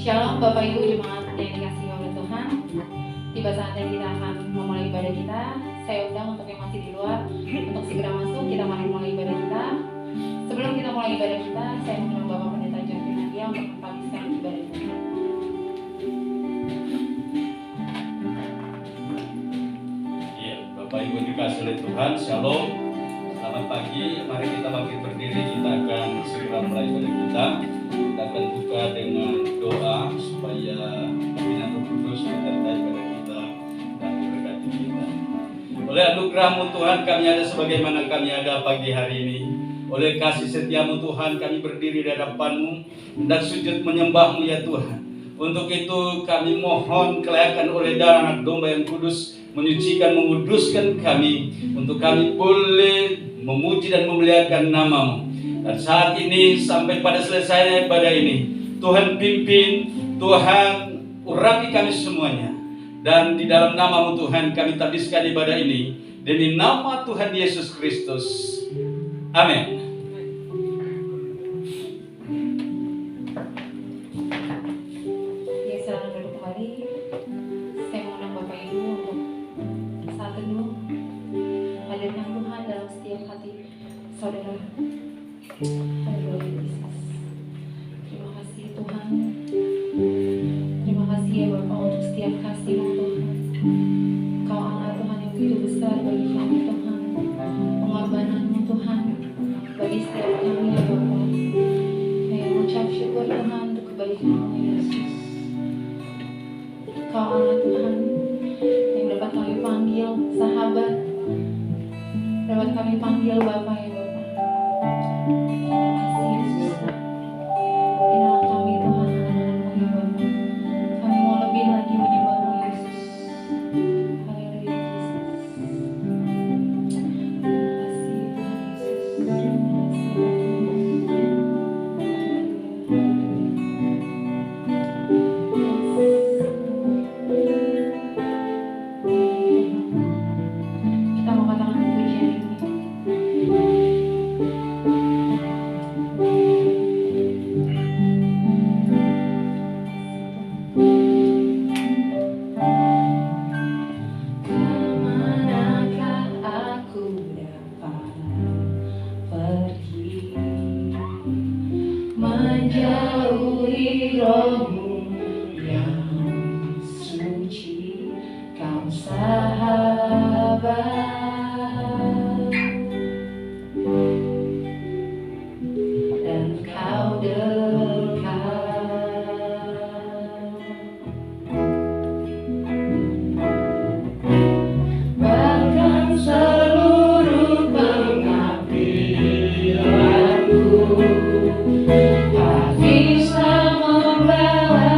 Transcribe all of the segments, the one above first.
Shalom Bapak Ibu jemaat yang dikasihi oleh Tuhan. Tiba saatnya kita akan memulai ibadah kita. Saya undang untuk yang masih di luar untuk segera masuk. Kita mulai ibadah kita. Sebelum kita mulai ibadah kita, saya mengundang Bapak Pendeta John Finadia untuk menghabiskan ibadah kita. Iya, Bapak Ibu dikasihi oleh Tuhan, Shalom. Selamat pagi. Mari kita bangkit berdiri. Kita akan segera mulai ibadah kita. Kita akan buka dengan doa supaya pimpinan Roh Kudus menyertai ibadah kita dan memberkati kita. Oleh anugerah-Mu Tuhan, kami ada sebagaimana kami ada pagi hari ini. Oleh kasih setia-Mu Tuhan, kami berdiri di hadapan-Mu dan sujud menyembah-Mu ya Tuhan. Untuk itu kami mohon kelayakan oleh darah anak domba yang kudus menyucikan, menguduskan kami untuk kami boleh memuji dan memuliakan nama-Mu. Dan saat ini sampai pada selesainya ibadah ini, Tuhan pimpin, Tuhan urapi kami semuanya. Dan di dalam nama-Mu Tuhan kami tabiskan ibadah ini demi nama Tuhan Yesus Kristus. Amin. Ya, silakan duduk kembali. Saya mengundang Bapak Ibu untuk saat teduh. Hadirkan Tuhan dalam setiap hati saudara. Haleluya Yesus. Terima kasih Tuhan. Terima kasih ya Bapak untuk setiap kasih-Mu Tuhan. Kau Allah Tuhan yang begitu besar bagi kami Tuhan. Pengorbanan-Mu Tuhan bagi setiap kami ya Bapak. Saya mengucap syukur Tuhan untuk kebaikan-Mu Yesus. Kau Allah Tuhan yang dapat kami panggil sahabat, dapat kami panggil Bapa ya Bapa. Terima kasih Yesus. Inilah kami Tuhan, anak-anak-Mu ya Bapa. Kami mau lebih lagi menyembah-Mu Yesus. Haleluya Yesus. Terima kasih Tuhan Yesus. Terima kasih. Kita mau katakan pujian ini. Kemanakah aku dapat pergi menjauhi Roh-Mu yang suci, Kau sahabat dan Kau dekat. Bahkan seluruh pengabdianku tak bisa membela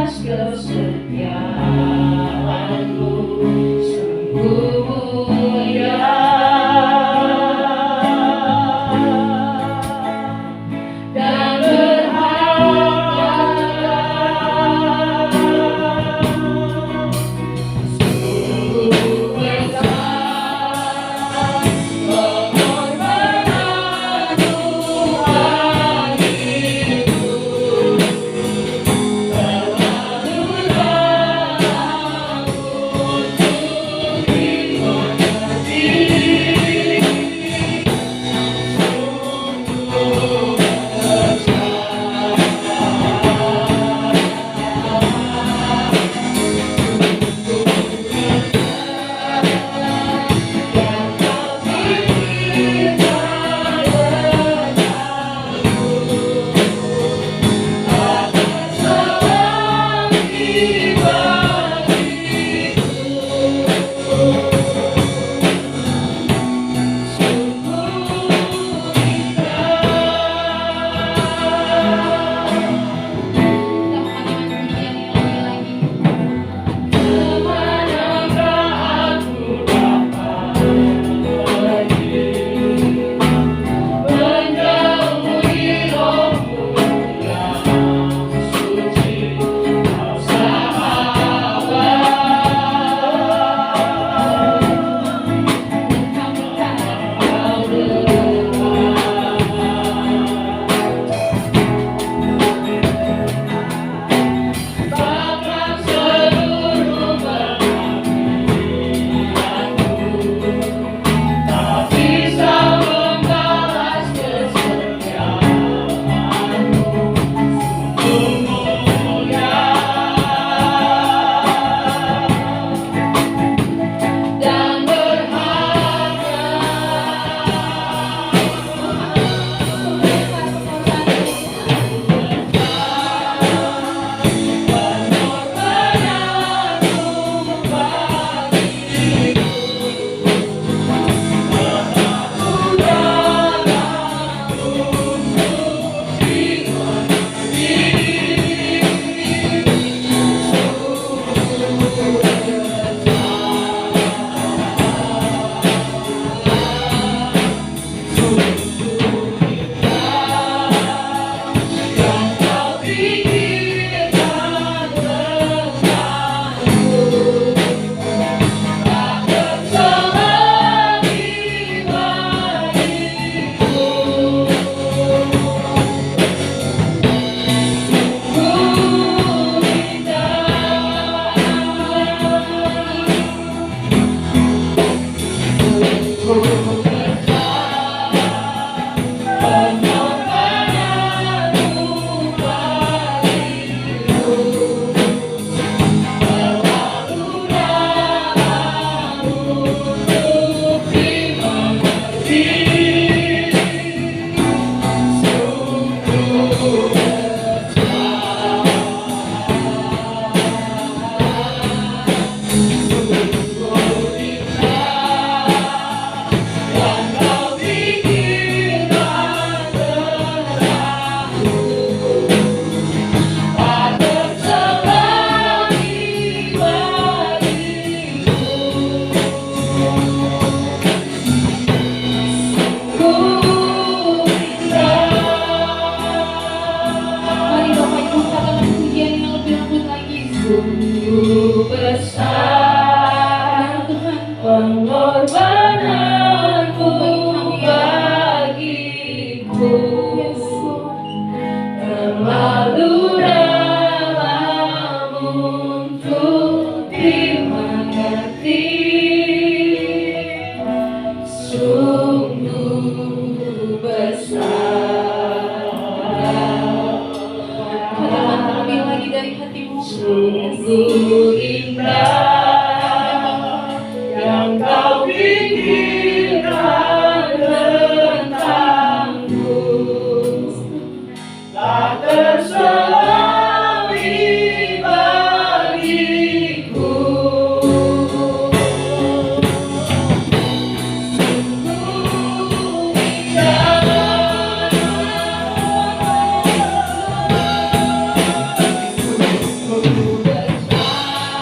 Sungguh besar pengorbananmu bagiku, terlalu dalam untuk dimengerti. Sungguh besar, Katakan terlebih lagi dari hatimu. sungguh indah yang kau pikirkan tentangku, tak terselami bagiku. Sungguh indah, sungguh besar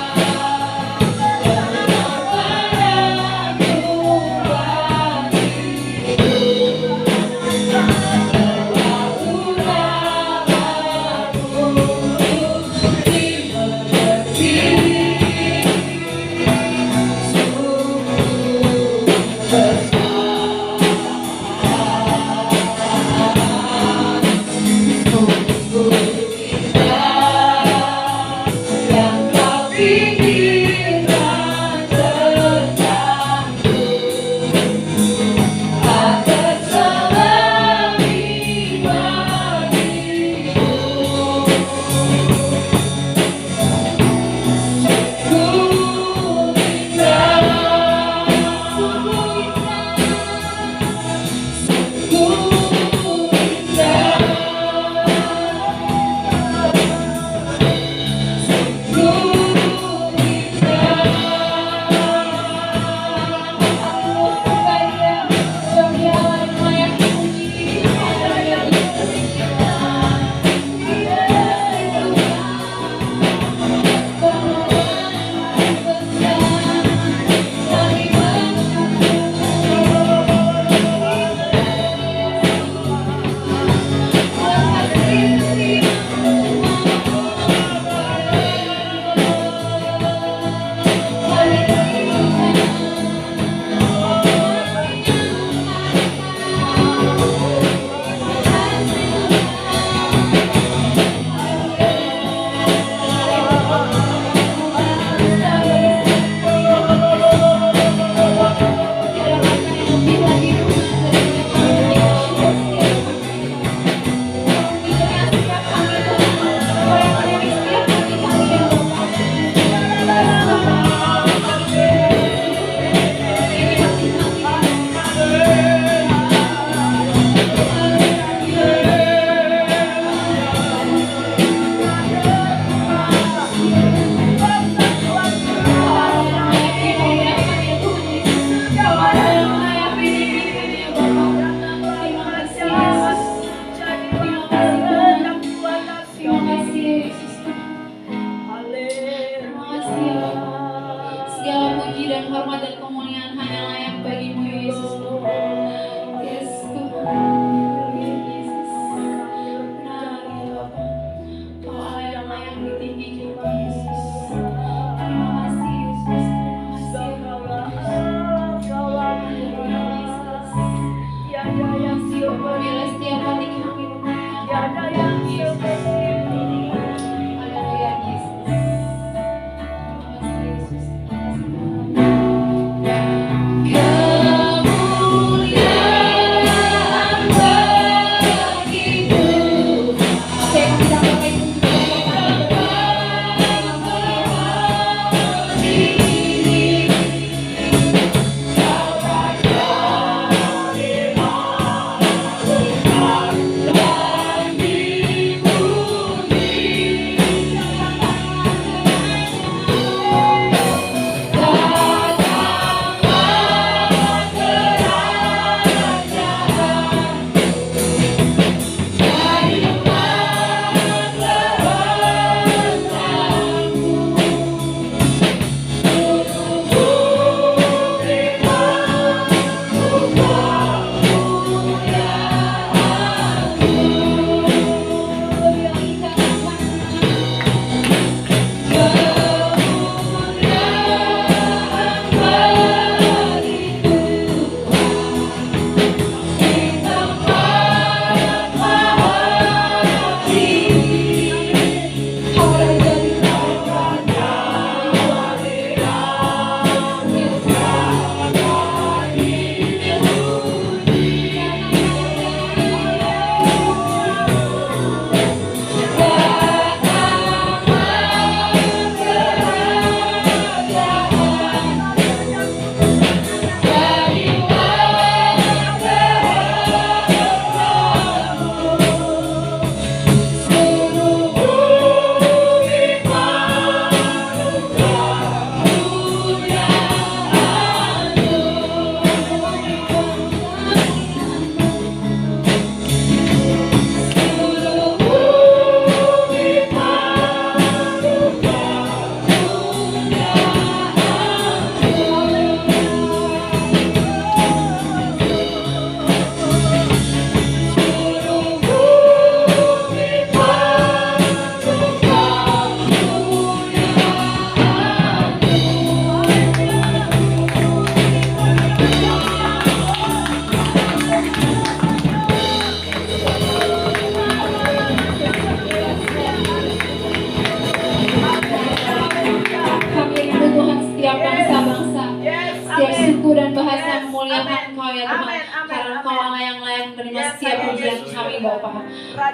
menerima setiap pujian kami Bapa.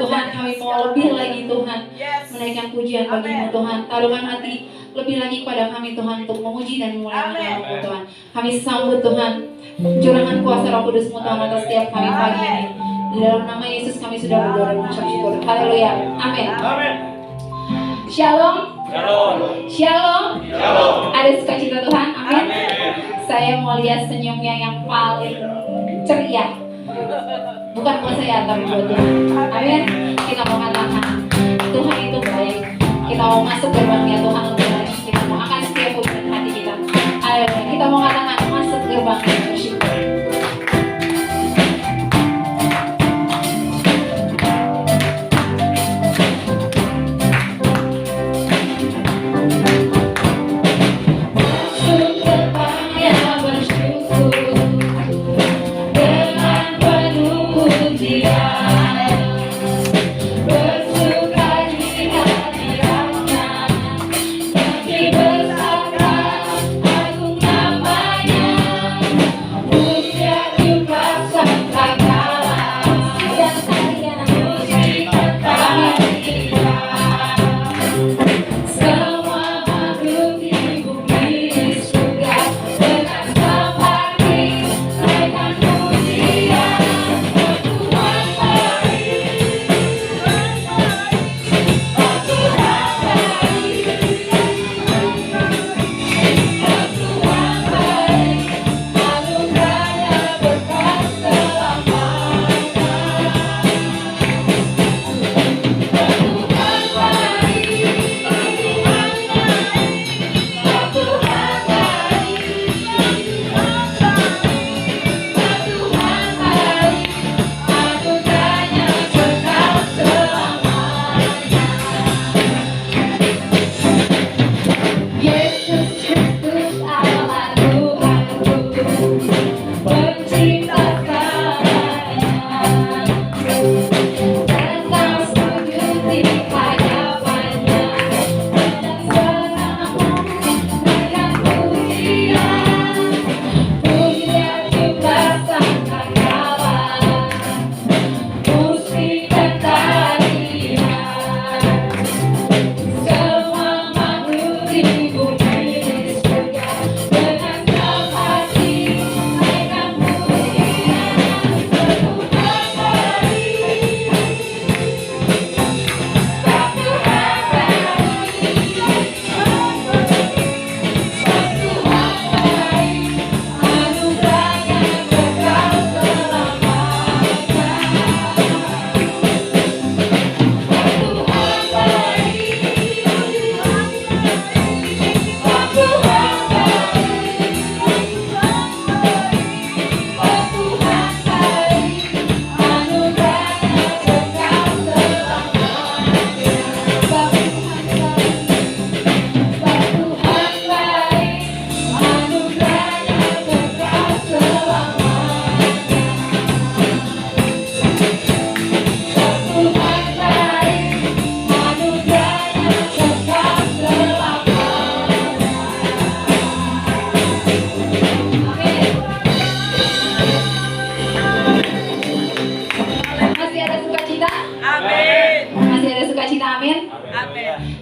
Tuhan, kami mau lebih lagi Tuhan menaikkan pujian bagi-Mu Tuhan. Taruhkan hati lebih lagi kepada kami Tuhan untuk memuji dan memuliakan nama-Mu Tuhan. Kami sambut Tuhan curahan kuasa Roh Kudus-Mu Tuhan atas setiap kami pagi ini. Di dalam nama Yesus kami sudah berdoa dan mengucap syukur. Haleluya. Amin. Shalom. Shalom. Ada sukacita Tuhan. Amin. Saya mau lihat senyumnya yang paling ceria. Bukan buat saya, tapi buat dia. Amin. Kita mau katakan Tuhan itu baik. Kita mau masuk gerbangnya Tuhan lebih lagi. Kita mau akan setiap pujian hati kita. Ayo, kita mau katakan masuk gerbangnya bersyukur.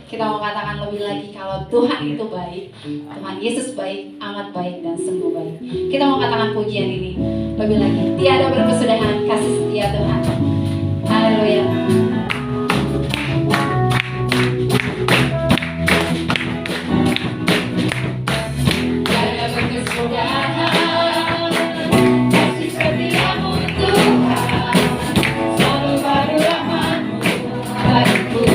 Kita mau katakan lebih lagi kalau Tuhan itu baik, Tuhan Yesus baik, amat baik dan sungguh baik. Kita mau katakan pujian ini lebih lagi. Tiada berkesudahan kasih setia Tuhan. Haleluya. Tiada berkesudahan kasih setiamu Tuhan, selalu baru rahmat-Mu bagiku.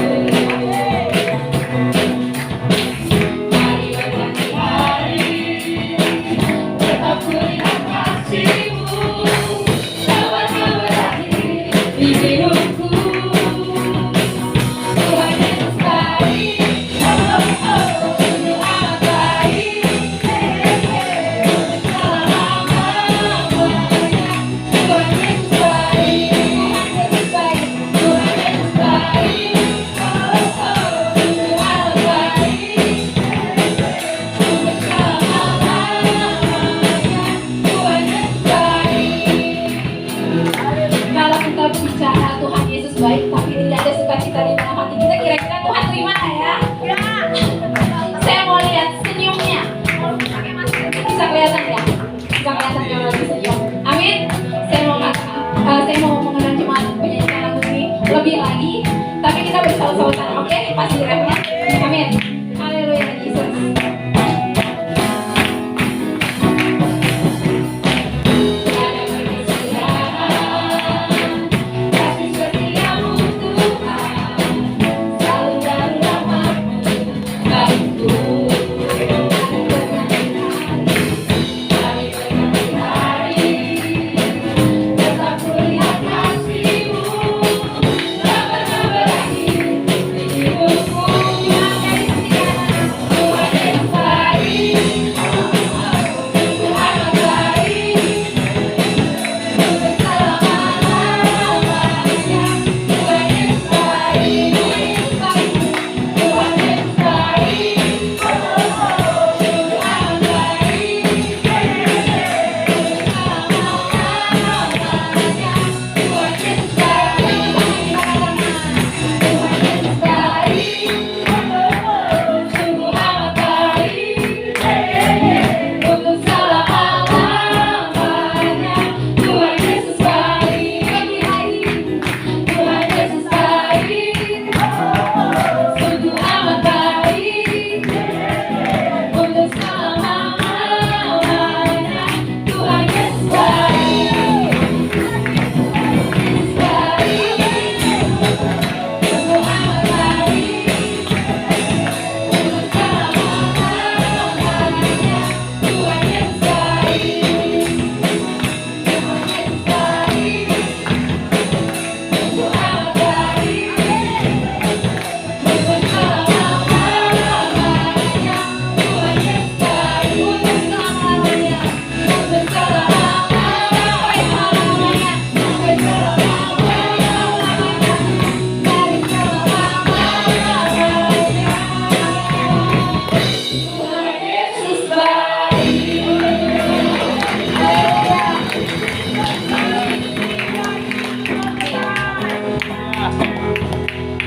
Hidupku saudara. Oke, pasti refnya. Amin. Haleluya Yesus.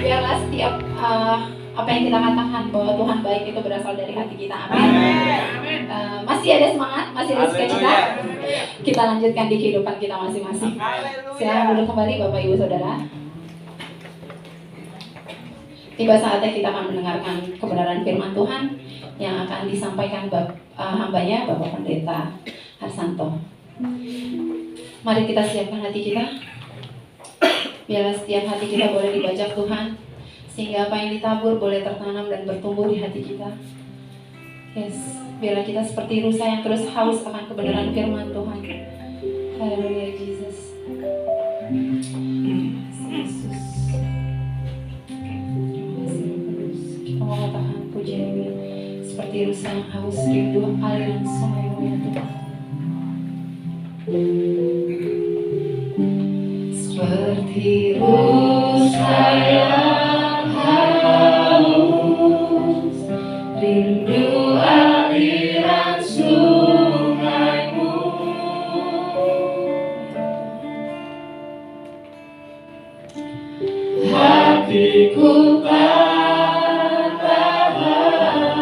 Biarlah setiap apa yang kita katakan bahwa Tuhan baik itu berasal dari hati kita. Amin. Masih ada semangat, masih ada sukacita. Kita lanjutkan di kehidupan kita masing-masing. Silakan duduk kembali Bapak Ibu Saudara. Tiba saatnya kita akan mendengarkan kebenaran firman Tuhan yang akan disampaikan hambanya Bapak Pendeta Harsanto. Mari kita siapkan hati kita. Biarlah setiap hati kita boleh dibajak Tuhan, sehingga apa yang ditabur boleh tertanam dan bertumbuh di hati kita. Yes, biarlah kita seperti rusa yang terus haus akan kebenaran firman Tuhan. Haleluya Yesus. Yesus. Kita mau katakan pujian ini seperti rusa yang haus rindu aliran sungai-mu ya Tuhan. Seperti rusa yang haus rindu aliran sungai-mu, hatiku tak tahan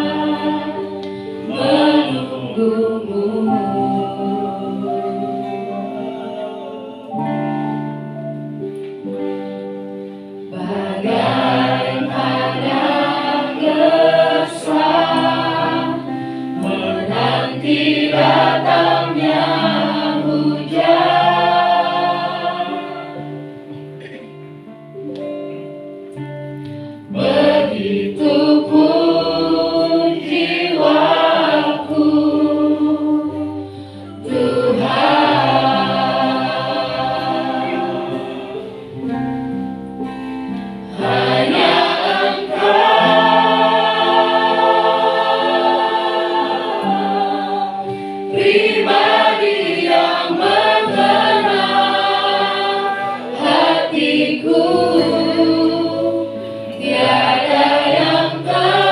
menunggumu. Datangnya hujan, begitu pun jiwaku, Tuhan, hanya pribadi yang mengenal hatiku, tiada yang tahu.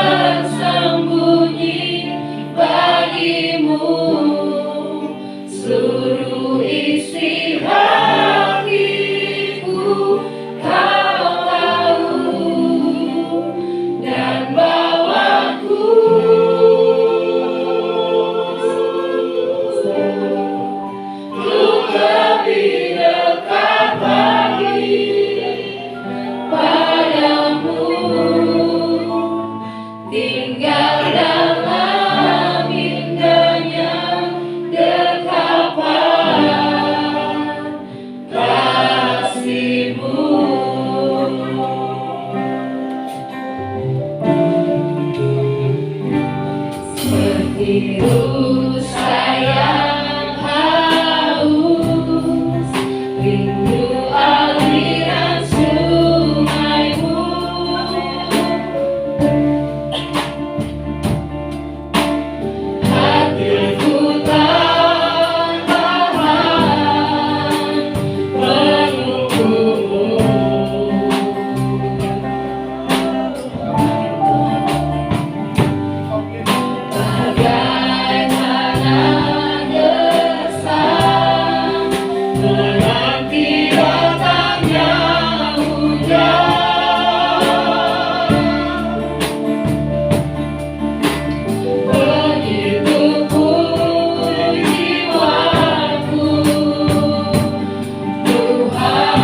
Biru sayang haus, rindu aliran sungaimu. Hatiku tak tahan menunggumu. Bagaimana gersang menanti datangnya hujan. Begitupun jiwaku, Tuhan.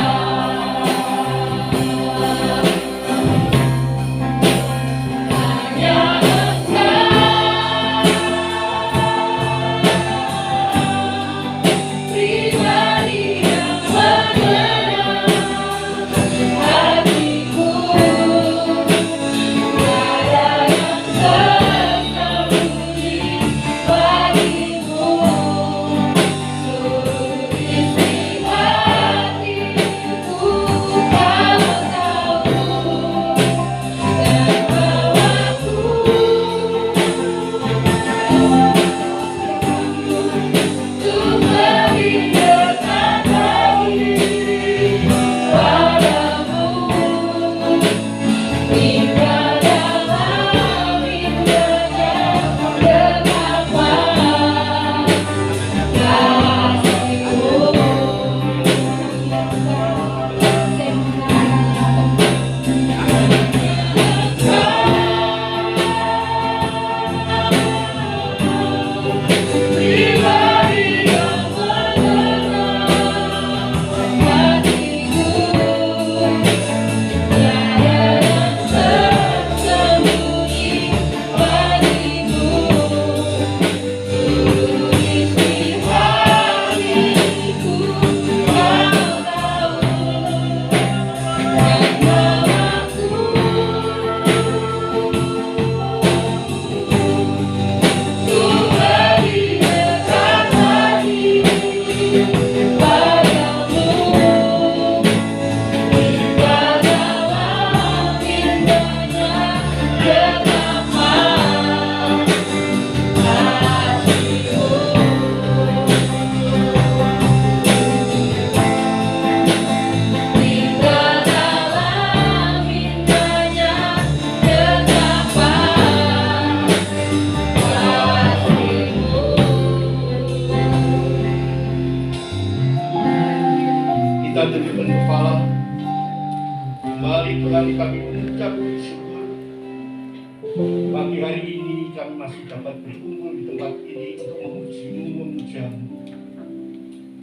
Hanya pribadi yang mengenal hatiku, tiada yang tersembunyi bagimu. Seluruh isi hatiku kau tahu, dan bawaku untuk lebih dekat lagi padamu. Hingga dalam indahnya genggaman kasihmu. Pribadi yang mengenal hatiku, tiada yang tersembunyi bagimu. Seluruh isi hatiku kau tahu, dan bawaku untuk lebih dekat lagi padamu. Hingga dalam indahnya genggaman kasihmu. Hingga dalam indahnya genggaman kasihmu. Kita tundukkan kepala. Kembali Tuhan, kami mengucap syukur. Pagi hari ini kami masih dapat berkumpul di tempat ini untuk memuji-Mu, memuja-Mu.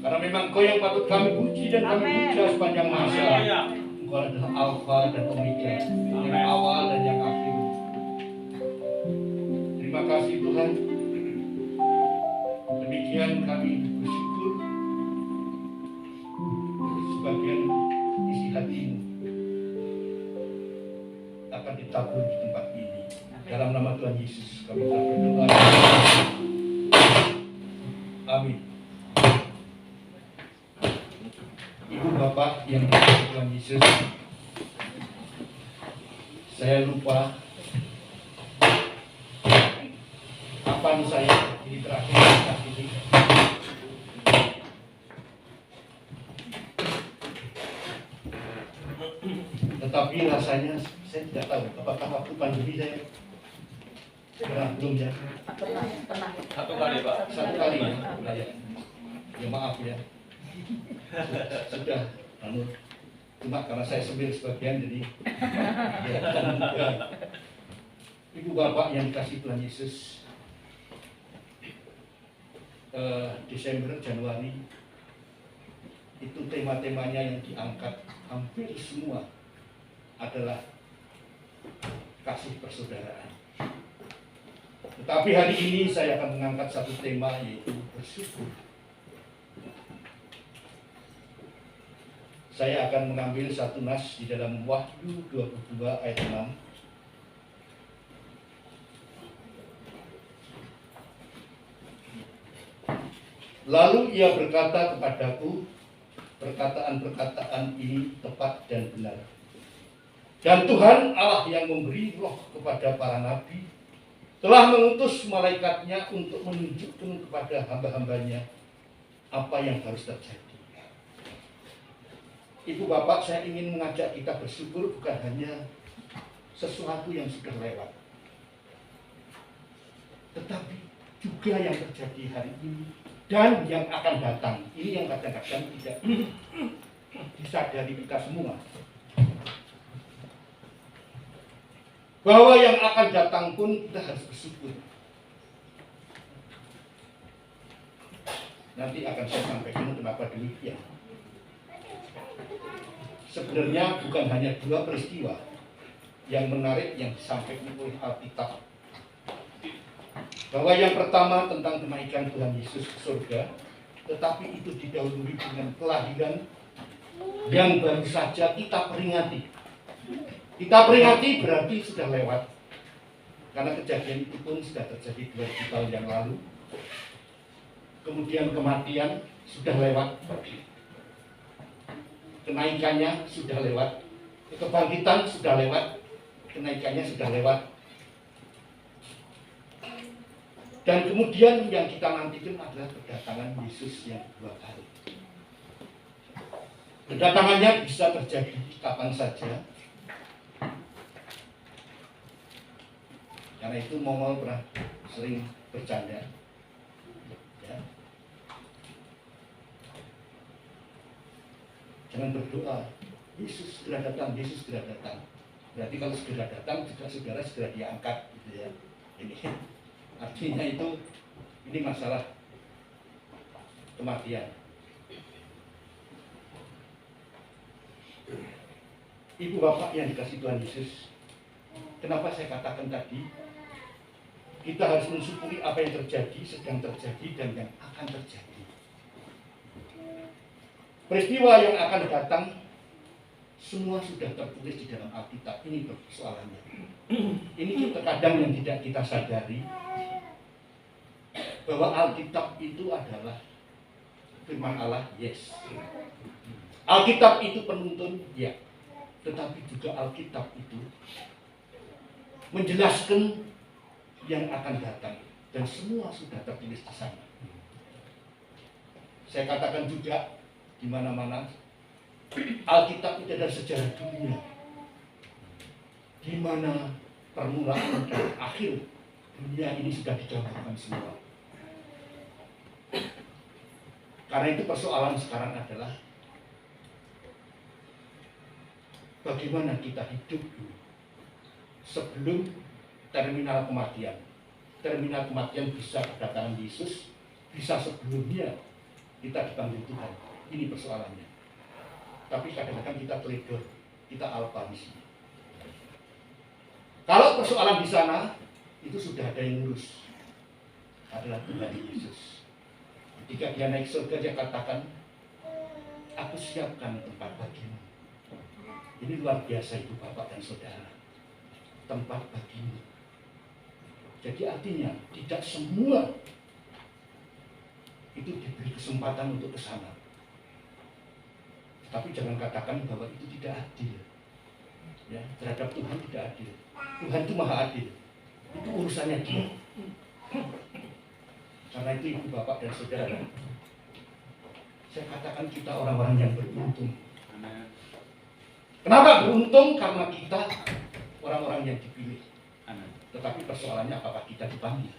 Karena memang Kau yang patut kami puji dan kami puja sepanjang masa. Engkau adalah Alfa dan Omega, yang awal dan yang akhir. Terima kasih Tuhan. Demikian kami bersyukur. Sebagian isi hatimu akan ditabur di tempat ini. Dalam nama Tuhan Yesus kami telah berdoa. Amin. Ibu bapak yang dikasihi Tuhan Yesus, saya lupa kapan saya ini terakhir saat ini. Tetapi rasanya saya tidak tahu apakah waktu pandemi saya pernah belum ya. Satu kali Pak. Satu kali ya. Ya maaf ya. Sudah. Cuma karena saya sembil sebagian jadi. Ya. Ibu bapak yang dikasih Tuhan Yesus, Desember Januari itu tema-temanya yang diangkat hampir semua adalah kasih persaudaraan. Tetapi hari ini saya akan mengangkat satu tema, yaitu bersyukur. Saya akan mengambil satu nas di dalam Wahyu 22 ayat 6. Lalu ia berkata kepadaku, perkataan-perkataan ini tepat dan benar. Dan Tuhan Allah yang memberi roh kepada para nabi telah mengutus malaikatnya untuk menunjukkan kepada hamba-hambanya apa yang harus terjadi. Ibu bapak, saya ingin mengajak kita bersyukur bukan hanya sesuatu yang sudah lewat, tetapi juga yang terjadi hari ini dan yang akan datang. Ini yang kadang-kadang tidak disadari kita semua. Bahwa yang akan datang pun kita harus bersyukur. Nanti akan saya sampaikan kenapa demikian. Sebenarnya bukan hanya dua peristiwa yang menarik yang disampaikan oleh Alkitab. Bahwa yang pertama tentang kenaikan Tuhan Yesus ke surga, tetapi itu didahului dengan kelahiran yang baru saja kita peringati. Kita peringati berarti sudah lewat. Karena kejadian itu pun sudah terjadi 2000 tahun yang lalu. Kemudian kematian sudah lewat. Kenaikannya sudah lewat. Kebangkitan sudah lewat. Kenaikannya sudah lewat. Dan kemudian yang kita nantikan adalah kedatangan Yesus yang kedua kali. Kedatangannya bisa terjadi kapan saja. Karena itu Mongol pernah sering bercanda. Ya. Jangan berdoa, Yesus segera datang, Yesus segera datang. Berarti kalau segera datang juga saudara segera diangkat, gitu ya. Ini artinya itu ini masalah kematian. Ibu bapak yang dikasih Tuhan Yesus, kenapa saya katakan tadi kita harus mensyukuri apa yang terjadi, sedang terjadi, dan yang akan terjadi. Peristiwa yang akan datang semua sudah tertulis di dalam Alkitab. Ini persoalannya. Ini terkadang yang tidak kita sadari bahwa Alkitab itu adalah firman Allah, yes. Alkitab itu penuntun, ya. Tetapi juga Alkitab itu menjelaskan yang akan datang, dan semua sudah tertulis di sana. Saya katakan juga di mana-mana Alkitab itu adalah sejarah dunia, di mana permulaan dan akhir dunia ini sudah digambarkan semua. Karena itu persoalan sekarang adalah bagaimana kita hidup sebelum terminal kematian. Terminal kematian bisa kedatangan Yesus, bisa sebelumnya kita dipanggil Tuhan. Ini persoalannya. Tapi kadang-kadang kita teledor, kita alpa di sini. Kalau persoalan di sana, itu sudah ada yang ngurus. Adalah Tuhan Yesus. Ketika dia naik surga, dia katakan, aku siapkan tempat bagimu. Ini luar biasa itu Bapak dan Saudara. Tempat bagimu. Jadi artinya tidak semua itu diberi kesempatan untuk ke sana. Tapi jangan katakan bahwa itu tidak adil. Ya, terhadap Tuhan tidak adil. Tuhan itu maha adil. Itu urusannya Dia. Karena itu Ibu Bapak dan Saudara, saya katakan kita orang-orang yang beruntung. Kenapa beruntung? Karena kita orang-orang yang dipilih. Tetapi persoalannya apakah kita dipanggil?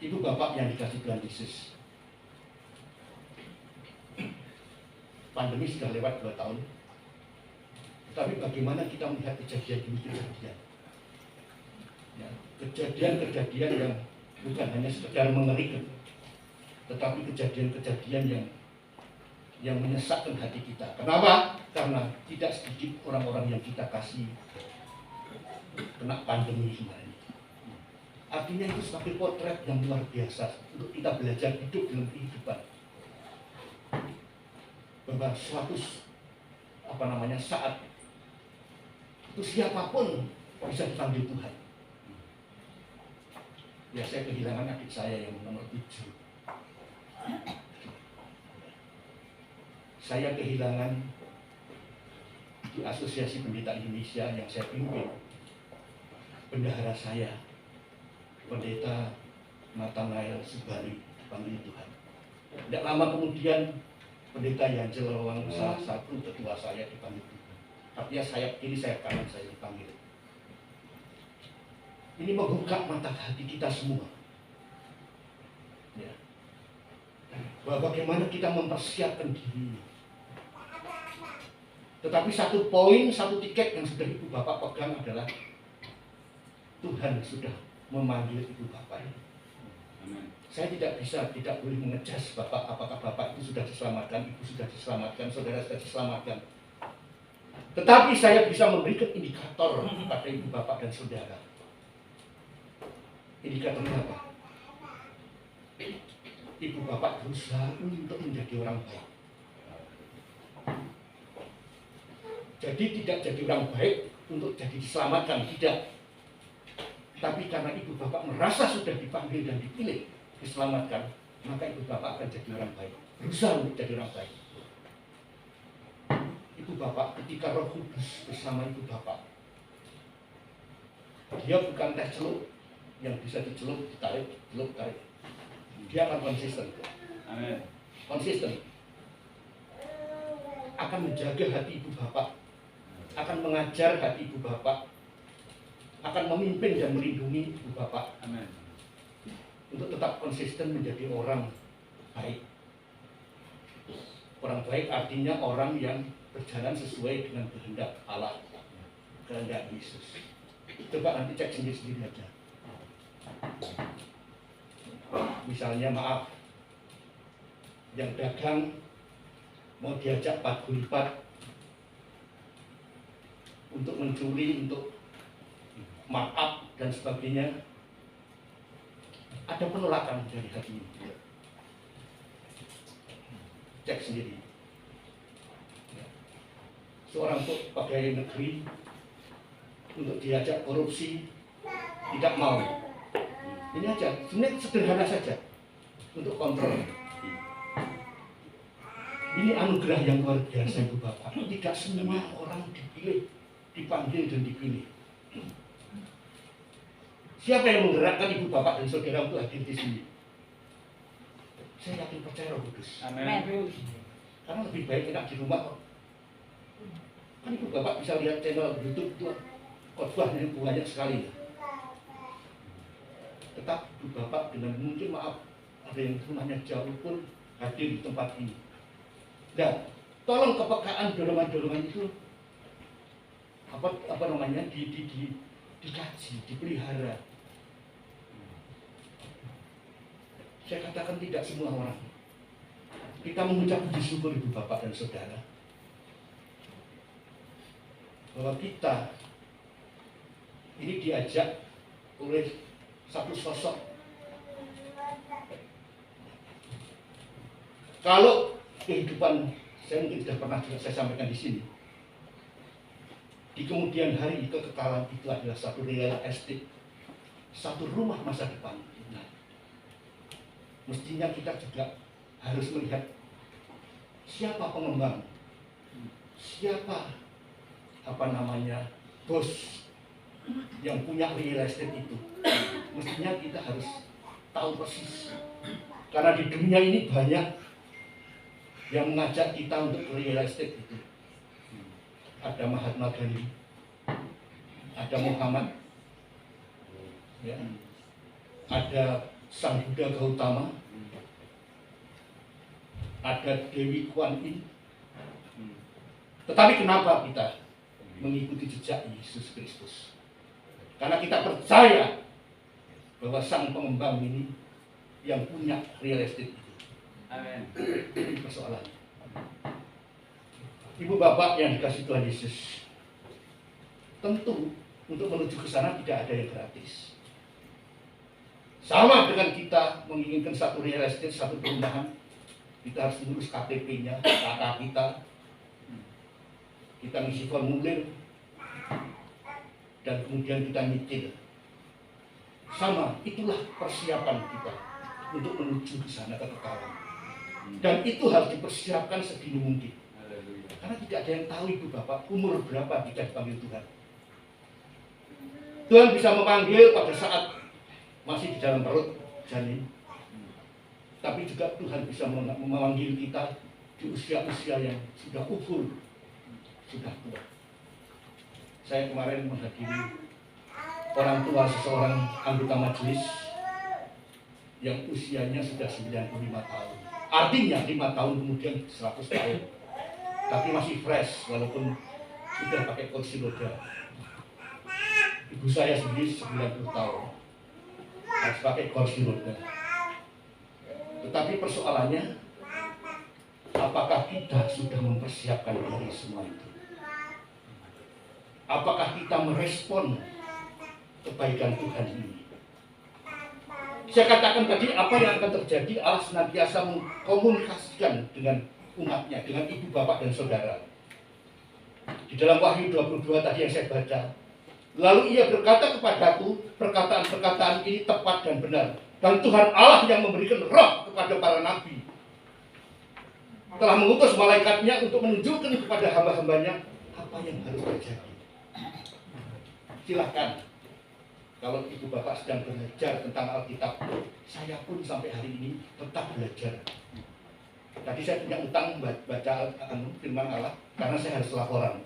Ibu bapak yang dikasih Tuhan Yesus, pandemi sudah lewat 2 tahun. Tapi bagaimana kita melihat kejadian demi kejadian? Ya, kejadian-kejadian yang bukan hanya sekedar mengerikan, tetapi kejadian-kejadian yang menyesakkan hati kita. Kenapa? Karena tidak sedikit orang-orang yang kita kasih kena pandemi kemarin. Artinya itu sebagai potret yang luar biasa untuk kita belajar hidup dalam kehidupan. Bahwa suatu saat itu siapapun bisa dipanggil Tuhan. Ya, saya kehilangan adik saya yang nomor 7. Saya kehilangan di Asosiasi Pendeta Indonesia yang saya pimpin, bendahara saya, Pendeta Nathanael Subali, dipanggil Tuhan. Tidak lama kemudian Pendeta Yanjel Lawang, salah satu ketua saya, dipanggil Tuhan. Artinya sayap kiri, sayap kanan saya dipanggil. Ini membuka mata hati kita semua. Ya. Bahwa bagaimana kita mempersiapkan diri. Tetapi satu poin, satu tiket yang sudah Ibu Bapak pegang adalah Tuhan sudah memanggil Ibu Bapak ini. Saya tidak boleh mengejas Bapak, apakah Bapak itu sudah diselamatkan, Ibu sudah diselamatkan, saudara sudah diselamatkan. Tetapi saya bisa memberikan indikator kepada Ibu Bapak dan saudara. Indikatornya apa? Ibu Bapak berusaha untuk menjadi orang baik. Jadi tidak jadi orang baik untuk jadi diselamatkan, tidak. Tapi karena Ibu Bapak merasa sudah dipanggil dan dipilih, diselamatkan, maka Ibu Bapak akan jadi orang baik. Berusaha untuk jadi orang baik. Ibu Bapak ketika Roh Kudus bersama Ibu Bapak, dia bukan teh celup yang bisa dicelup, ditarik, celup, tarik. Dia akan konsisten. Amin. Konsisten. Akan menjaga hati Ibu Bapak, akan mengajar hati Ibu Bapak, akan memimpin dan melindungi Ibu Bapak. Amin. Untuk tetap konsisten menjadi orang baik. Orang baik artinya orang yang berjalan sesuai dengan kehendak Allah, kehendak Yesus. Coba nanti cek sendiri-sendiri aja. Misalnya maaf, yang dagang mau diajak 4 gulpat untuk mencuri, untuk markup dan sebagainya, ada penolakan dari hati ini. Cek sendiri. Seorang pegawai negeri untuk diajak korupsi tidak mau. Ini aja, sebenarnya sederhana saja untuk kontrol. Ini anugerah yang luar biasa Ibu Bapak. Tidak semua orang dipilih, dipanggil dan dipilih. Siapa yang menggerakkan Ibu Bapak dan saudara untuk hadir di sini? Saya yakin percaya Roh Kudus. Amin. Karena lebih baik enak di rumah kok. Kan Ibu Bapak bisa lihat channel YouTube itu khotbahnya banyak sekali. Tetap Ibu Bapak dengan mungkin maaf ada yang rumahnya jauh pun hadir di tempat ini. Dan tolong kepekaan dorongan-dorongan itu apa namanya dikaji, dipelihara. Saya katakan tidak semua orang. Kita mengucap puji syukur Ibu Bapak dan Saudara bahwa kita ini diajak oleh satu sosok. Kalau kehidupan saya mungkin sudah pernah juga saya sampaikan di sini. Di kemudian hari kekekalan itu adalah satu real estate, satu rumah masa depan. Nah, mestinya kita juga harus melihat siapa pengembang, siapa bos yang punya real estate itu. Mestinya kita harus tahu persis. Karena di dunia ini banyak yang mengajak kita untuk real estate itu. Ada Mahatma Gandhi, ada Muhammad, ya, ada Sang Buddha Gautama, ada Dewi Kuan Yin. Tetapi kenapa kita mengikuti jejak Yesus Kristus? Karena kita percaya bahwa sang pengembang ini yang punya real estate itu. Amin. Ini persoalannya. Ibu Bapak yang dikasih Tuhan Yesus, tentu untuk menuju ke sana tidak ada yang gratis. Sama dengan kita menginginkan satu real estate, satu perumahan, kita harus mengurus KTP-nya, KK kita ngisi formulir, dan kemudian kita nyicil. Sama, itulah persiapan kita untuk menuju ke sana kekekalan. Dan itu harus dipersiapkan sedini mungkin. Karena tidak ada yang tahu Ibu Bapak umur berapa kita dipanggil Tuhan. Tuhan bisa memanggil pada saat masih di dalam perut janin. Tapi juga Tuhan bisa memanggil kita di usia-usia yang sudah ubur, sudah tua. Saya kemarin menghadiri orang tua seseorang anggota majelis yang usianya sudah 95 tahun. Artinya 5 tahun kemudian 100 tahun. Tapi masih fresh walaupun sudah pakai kursi roda. Ibu saya sendiri 90 tahun. Harus pakai kursi roda. Tetapi persoalannya, apakah kita sudah mempersiapkan diri semua itu? Apakah kita merespon kebaikan Tuhan ini? Saya katakan tadi, apa yang akan terjadi, Allah senantiasa mengkomunikasikan dengan umatnya, dengan ibu, bapak, dan saudara. Di dalam Wahyu 22 tadi yang saya baca, lalu ia berkata kepadaku, perkataan-perkataan ini tepat dan benar. Dan Tuhan Allah yang memberikan roh kepada para nabi telah mengutus malaikatnya untuk menunjukkan kepada hamba-hambanya apa yang harus terjadi. Silakan. Kalau ibu bapak sedang belajar tentang Alkitab, saya pun sampai hari ini tetap belajar. Tadi saya punya utang baca firman Allah karena saya harus laporan.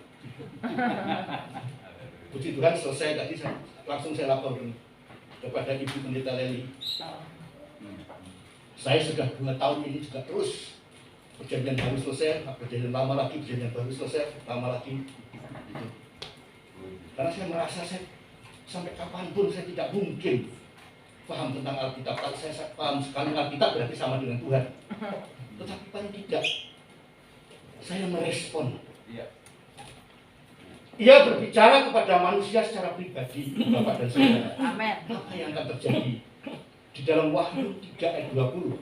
Puji Tuhan selesai tadi langsung saya laporin kepada Ibu Pendeta Leli. Saya sudah 2 tahun ini juga terus perjanjian baru selesai, perjanjian lama lagi, perjanjian baru selesai, lama lagi. Gitu. Karena saya merasa saya sampai kapanpun saya tidak mungkin paham tentang Alkitab. Kalau saya paham sekali Alkitab berarti sama dengan Tuhan. Tetapi paling tidak saya merespon. Ia berbicara kepada manusia secara pribadi, Bapak dan Saudara. Amin. Apa yang akan terjadi di dalam Wahyu 3 ayat 20?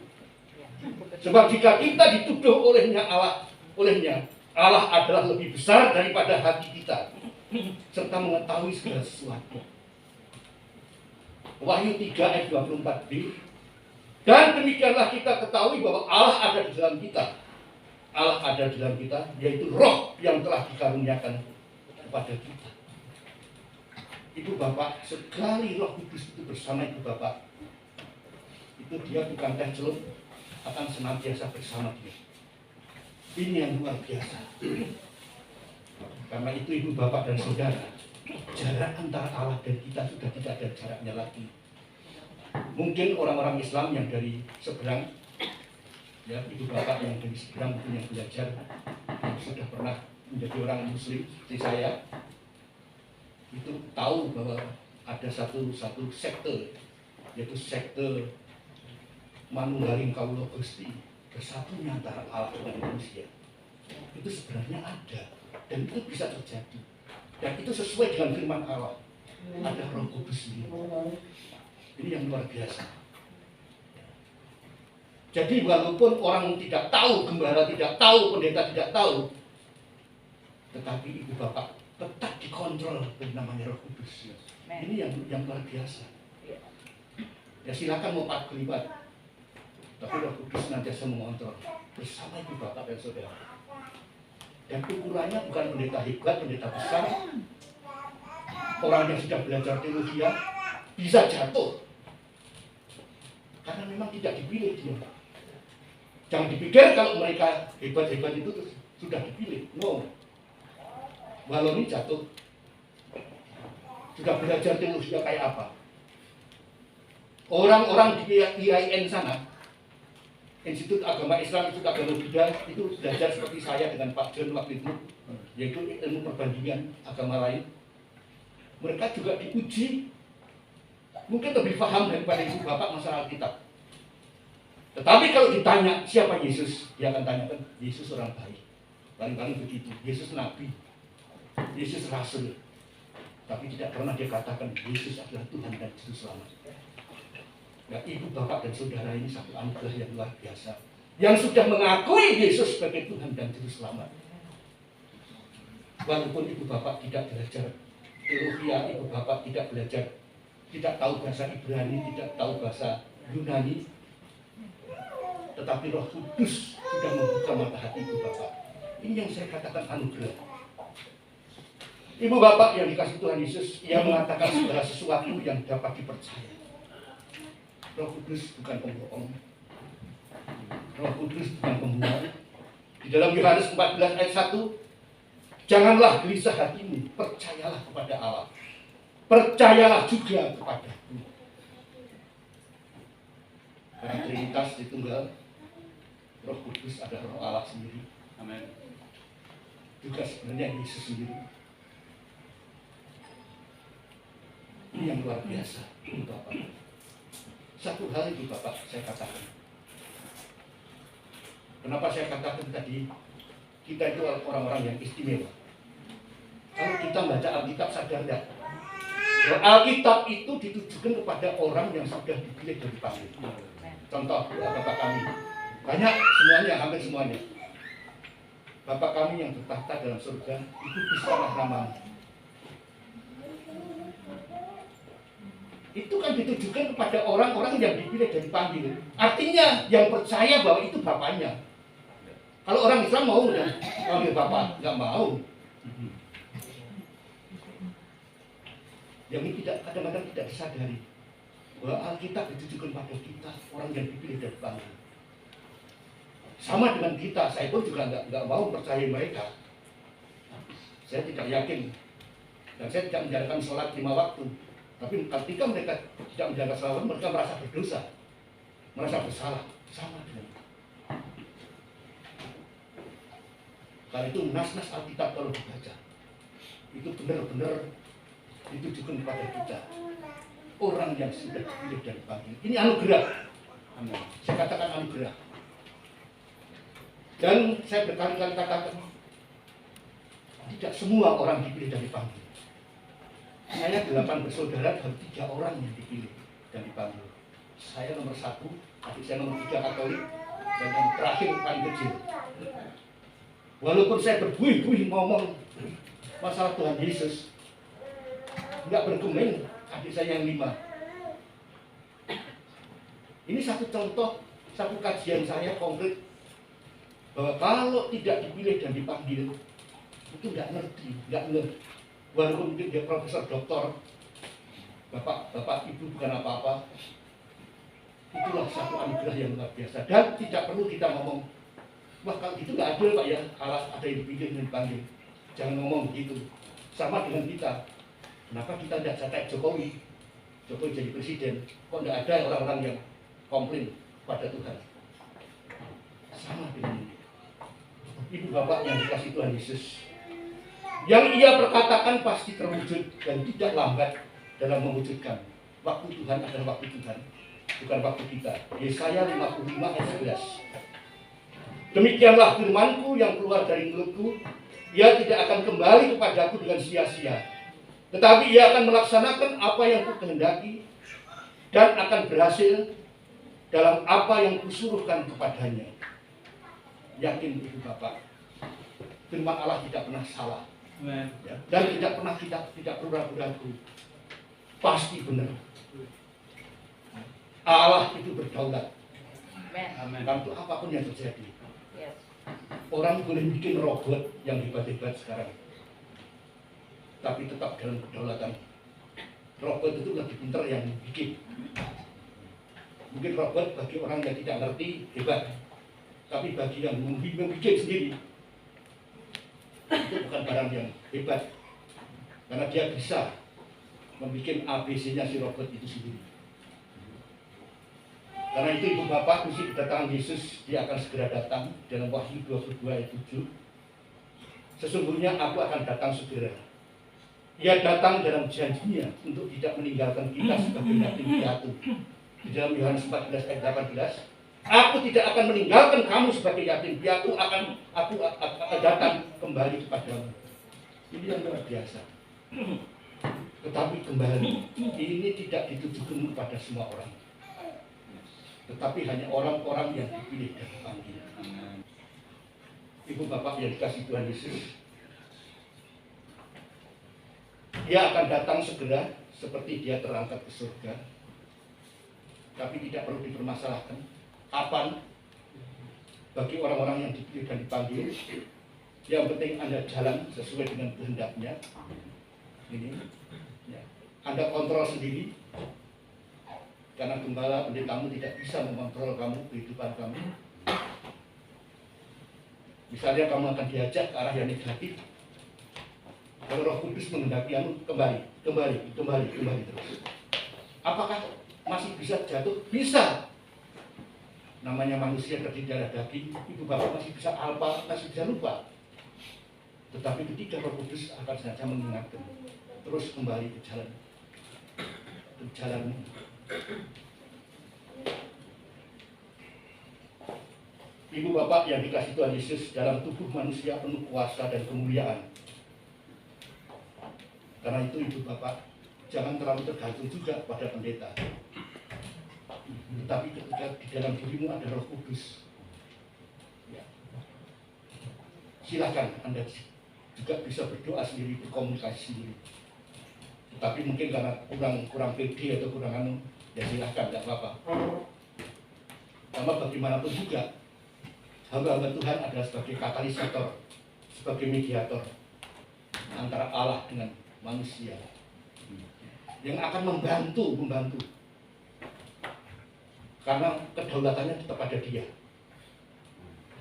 Sebab jika kita dituduh olehnya Allah adalah lebih besar daripada hati kita, serta mengetahui segala sesuatu. Wahyu 3 ayat 24b. Dan demikianlah kita ketahui bahwa Allah ada di dalam kita. Allah ada di dalam kita, yaitu roh yang telah dikaruniakan kepada kita. Ibu bapak, sekali Roh Kudus itu bersama ibu bapak, itu dia bukan teh celup, akan senantiasa bersama dia. Ini yang luar biasa. Karena itu ibu bapak dan saudara, jarak antara Allah dan kita sudah tidak ada jaraknya lagi. Mungkin orang-orang Islam yang dari seberang, ya ibu bapak yang dari seberang mungkin yang belajar, yang sudah pernah menjadi orang Muslim seperti saya, itu tahu bahwa ada satu sekte, yaitu sekte Manunggaling Kawula Gusti, bersatunya antara Allah dan manusia. Itu sebenarnya ada, dan itu bisa terjadi, dan itu sesuai dengan firman Allah. Ada Roh Kudus ini. Ini yang luar biasa. Jadi walaupun orang tidak tahu, gembala tidak tahu, pendeta tidak tahu, tetapi ibu bapak tetap dikontrol oleh namanya Roh Kudus. Ini yang luar biasa. Ya silakan mau pat kelibat, tapi Roh Kudus senantiasa mengontrol bersama ibu bapak dan saudara. Dan ukurannya bukan pendeta hebat, pendeta besar, orang yang sudah belajar teologi bisa jatuh karena memang tidak dipilih dia. Jangan dipikir kalau mereka hebat-hebat itu sudah dipilih. No. Walau ini jatuh. Sudah belajar teologi kayak apa? Orang-orang di IAIN sana, Institut Agama Islam, Institut Agama Buddha, itu belajar seperti saya dengan Pak John waktu itu, yaitu ilmu perbandingan agama lain. Mereka juga diuji, mungkin lebih paham daripada ibu bapak masalah Alkitab. Tetapi kalau ditanya siapa Yesus, dia akan tanyakan Yesus orang baik. Paling-paling begitu, Yesus Nabi, Yesus Rasul. Tapi tidak pernah dia katakan Yesus adalah Tuhan dan Juru Selamat. Ya, ibu bapak dan saudara ini satu anugerah yang luar biasa, yang sudah mengakui Yesus sebagai Tuhan dan Juru Selamat. Walaupun ibu bapak tidak belajar teologi, ibu bapak tidak belajar tidak tahu bahasa Ibrani, tidak tahu bahasa Yunani, tetapi Roh Kudus sudah membuka mata hati ibu bapak. Ini yang saya katakan anugerah. Ibu bapak yang dikasih Tuhan Yesus, ia mengatakan segala sesuatu yang dapat dipercaya. Roh Kudus bukan pembohong. Roh Kudus bukan pembual. Di dalam Yohanes 14 ayat 1, janganlah gelisah hatimu, percayalah kepada Allah. Percayalah juga kepadaku. Karena Trinitas Tritunggal, Roh Kudus adalah Roh Allah sendiri. Amin. Juga sebenarnya Yesus sendiri. Ini yang luar biasa, Ibu Bapak. Satu hal Ibu Bapak saya katakan. Kenapa saya katakan tadi, kita itu orang-orang yang istimewa. Kalau kita baca Alkitab sadar enggak? Bahwa Alkitab itu ditujukan kepada orang yang sudah dipilih dan dipanggil. Contoh Bapak kami, banyak semuanya, hampir semuanya. Bapak kami yang bertahta dalam surga, itu disanalah namamu. Itu kan ditujukan kepada orang-orang yang dipilih dan dipanggil. Artinya yang percaya bahwa itu bapaknya. Kalau orang Islam mau nggak panggil bapak? Nggak mau. Yang ini kadang-kadang tidak disadari bahwa Alkitab ditujukan pada kita, orang yang dipilih dan dipanggil. Sama dengan kita, saya pun juga nggak mau percaya mereka. Saya tidak yakin dan saya tidak menjalankan sholat 5 waktu. Tapi ketika mereka tidak menjaga sholat, mereka merasa berdosa, merasa bersalah. Sama dengan itu. Karena itu nas-nas Alkitab kalau dibaca, itu benar-benar ditujukan kepada kita, orang yang sudah dipilih dan dipanggil. Ini anugerah. Saya katakan anugerah. Dan saya berkali-kali katakan, tidak semua orang dipilih dan dipanggil. Saya 8 bersaudara dan 3 orang yang dipilih dan dipanggil. Saya nomor 1, adik saya nomor 3 Katolik, dan yang terakhir paling kecil. Walaupun saya berbuih-buih ngomong masalah Tuhan Yesus, nggak bergeming adik saya yang 5. Ini satu contoh, satu kajian saya konkret bahwa kalau tidak dipilih dan dipanggil, itu nggak ngerti, nggak ngerti. Walaupun mungkin dia profesor, doktor, bapak, ibu bukan apa-apa, itulah satu anugerah yang luar biasa. Dan tidak perlu kita ngomong, wah kalau gitu nggak adil Pak ya, Allah ada yang dipilih dan dipanggil. Jangan ngomong begitu. Sama dengan kita. Kenapa kita tidak kayak Jokowi? Jokowi jadi presiden, kok tidak ada orang-orang yang komplain pada Tuhan? Sama dengan ini. Ibu bapak yang dikasih Tuhan Yesus, yang ia perkatakan pasti terwujud dan tidak lambat dalam mewujudkan. Waktu Tuhan adalah waktu Tuhan, bukan waktu kita. Yesaya 55 ayat 11. Demikianlah firmanku yang keluar dari mulutku, ia tidak akan kembali kepadaku dengan sia-sia, tetapi ia akan melaksanakan apa yang kukehendaki dan akan berhasil dalam apa yang kusuruhkan kepadanya. Yakin Ibu Bapak, firman Allah tidak pernah salah. Ya, dan tidak pernah kita tidak perlu ragu-ragu, pasti benar. Allah itu berdaulat. Amin. Untuk apapun yang terjadi, orang boleh bikin robot yang hebat-hebat sekarang, tapi tetap dalam kedaulatan. Robot itu lebih pintar yang bikin. Mungkin robot bagi orang yang tidak ngerti hebat, tapi bagi yang membuat sendiri, itu bukan barang yang hebat, karena dia bisa membuat ABC-nya si robot itu sendiri. Karena itu Ibu Bapak, misi kedatangan Yesus, dia akan segera datang. Dalam Wahyu 22 ayat 7, sesungguhnya aku akan datang segera. Ia datang dalam janjinya untuk tidak meninggalkan kita sebagai yatim piatu. Di dalam Yohanes 14 ayat 18, aku tidak akan meninggalkan kamu sebagai yatim piatu, aku akan datang kembali kepadamu. Ini yang luar biasa. Tetapi kembali, ini tidak ditujukan kepada semua orang, tetapi hanya orang-orang yang dipilih dan dipanggil. Ibu Bapak yang dikasih Tuhan Yesus, dia akan datang segera seperti dia terangkat ke surga, tapi tidak perlu dipermasalahkan kapan bagi orang-orang yang dipilih dan dipanggil. Yang penting Anda jalan sesuai dengan kehendaknya. Ini, ya. Anda kontrol sendiri, karena gembala pendetamu tidak bisa mengontrol kamu, kehidupan kamu. Misalnya kamu akan diajak ke arah yang negatif, kalau Roh Kudus menghendaki kamu kembali terus. Apakah masih bisa jatuh? Bisa. Namanya manusia terdiri dari daging, ibu bapak masih bisa alpa, masih bisa lupa. Tetapi ketika Roh Kudus akan saja mengingatkan, terus kembali ke jalanmu. Ibu bapak yang dikasih Tuhan Yesus, dalam tubuh manusia penuh kuasa dan kemuliaan. Karena itu ibu bapak, jangan terlalu tergantung juga pada pendeta. Tetapi ketika di dalam dirimu ada Roh Kudus, ya, silakan Anda juga bisa berdoa sendiri, berkomunikasi sendiri. Tetapi mungkin karena kurang pede atau kurang ya silakan, tidak apa-apa. Karena bagaimanapun juga, hamba-hamba Tuhan adalah sebagai katalisator, sebagai mediator antara Allah dengan manusia, yang akan membantu, karena kedaulatannya tetap pada Dia,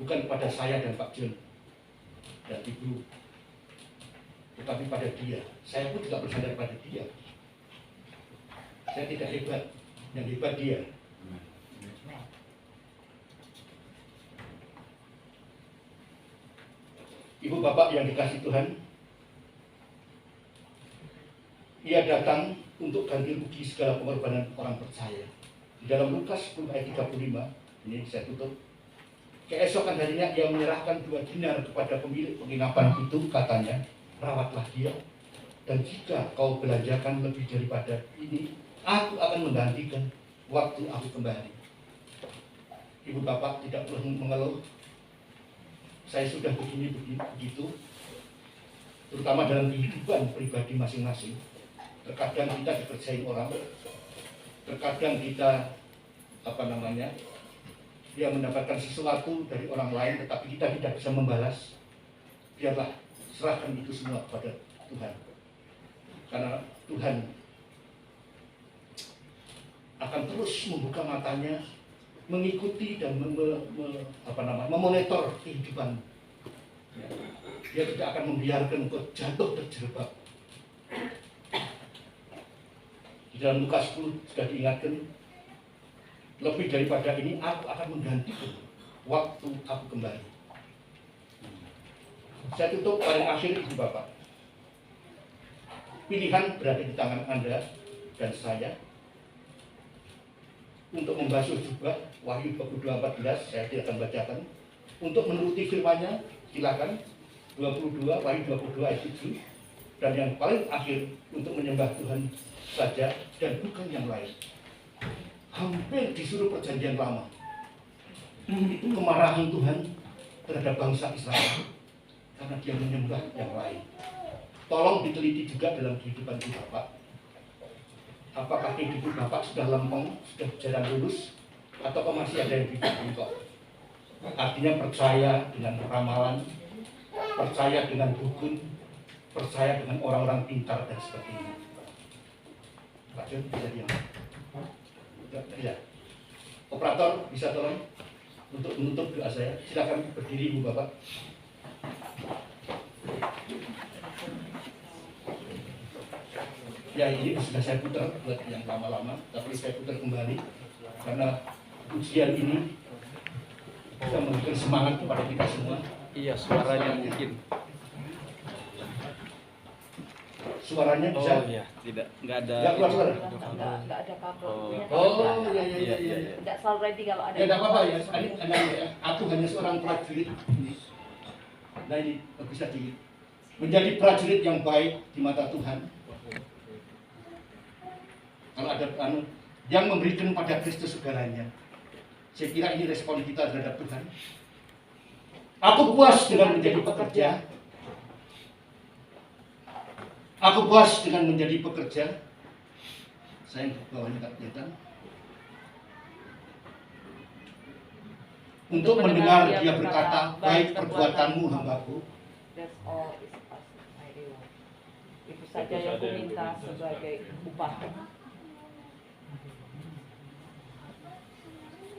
bukan pada saya dan Pak John dan Ibu, tetapi pada Dia. Saya pun juga bersandar pada Dia. Saya tidak hebat, yang hebat Dia. Ibu bapak yang dikasih Tuhan, Ia datang untuk ganti rugi segala pengorbanan orang percaya. Di dalam Lukas 10 ayat 35, ini saya tutup. Keesokan harinya ia menyerahkan 2 dinar kepada pemilik penginapan itu, katanya, rawatlah dia, dan jika kau belanjakan lebih daripada ini, aku akan menggantikan waktu aku kembali. Ibu bapak tidak perlu mengeluh, saya sudah begitu, terutama dalam kehidupan pribadi masing-masing. Terkadang kita dikerjain orang, terkadang kita dia mendapatkan sesuatu dari orang lain, tetapi kita tidak bisa membalas. Biarlah, serahkan itu semua kepada Tuhan, karena Tuhan akan terus membuka matanya, mengikuti dan memonitor kehidupan. Dia tidak akan membiarkan engkau jatuh terjerembab. Di dalam Lukas 10 sudah diingatkan, lebih daripada ini aku akan menggantikan waktu aku kembali. Saya tutup paling akhir, ibu bapak. Pilihan berada di tangan Anda dan saya untuk membasuh jubah. Wahyu 22:14 saya tidak akan bacakan. Untuk menuruti firman-Nya, silakan. 22, Wahyu 22 ayat 7. Dan yang paling akhir, untuk menyembah Tuhan saja dan bukan yang lain. Hampir disuruh perjanjian lama. Itu kemarahan Tuhan terhadap bangsa Israel karena dia menyembah yang lain. Tolong diteliti juga dalam kehidupan ibu bapak. Apakah kehidupan bapak sudah lempeng, sudah jalan lurus, atau masih ada yang bengkok? Artinya percaya dengan ramalan, percaya dengan dukun, percaya dengan orang-orang pintar dan sebagainya. Pak John bisa diam. Ya. Operator bisa tolong untuk menutup doa saya. Silakan berdiri ibu bapak. Ya, ini sudah saya putar buat yang lama-lama, tapi saya putar kembali karena ujian ini bisa memberikan semangat kepada kita semua. Iya, suaranya mungkin. Suaranya bisa? Oh iya, nggak ada. Nggak keluar suara? Nggak ada kabel. Oh, iya. Tidak selalu ready kalau ada. Ya, tidak apa-apa ya. Aku hanya seorang prajurit. Nah, ini bisa menjadi prajurit yang baik di mata Tuhan. Kalau ada yang memberikan pada Kristus segalanya, saya kira ini respon kita terhadap Tuhan. Aku puas dengan menjadi pekerja. Aku puas dengan menjadi pekerja. Saya yang bawahnya tak kelihatan. Untuk mendengar dia berkata, baik perbuatanmu hambaku. That's all is us, my reward. Itu saja yang ku minta sebagai upah.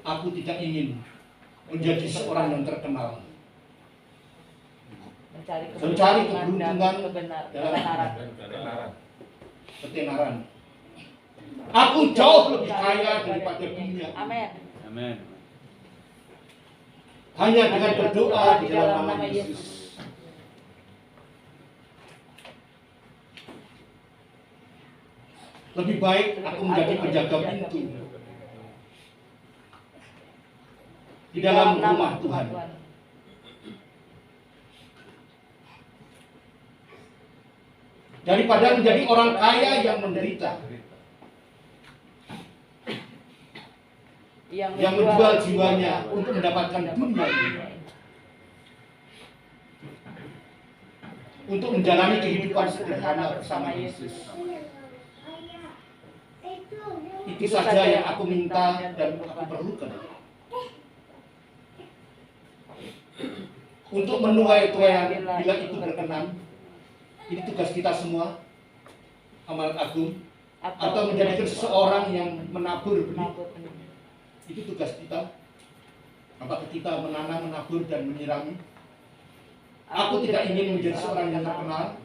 Aku tidak ingin menjadi seorang yang terkenal. Mencari Keberuntungan dan ketenaran. Aku jauh lebih kaya daripada dunia. Amin. Amin. Hanya dengan berdoa di dalam nama Yesus. Lebih baik aku menjadi penjaga pintu di dalam rumah Tuhan daripada menjadi orang kaya yang menderita, yang menjual jiwanya untuk mendapatkan dunia ini, untuk menjalani kehidupan sederhana bersama Yesus. Itu saja yang aku minta dan aku perlukan. Untuk menuai tuaian bila itu berkenan, ini tugas kita semua, amanat agung, atau menjadikan seseorang yang menabur benih. Itu tugas kita. Apakah kita menanam, menabur, dan menyirami? Aku tidak ingin menjadi seorang yang terkenal,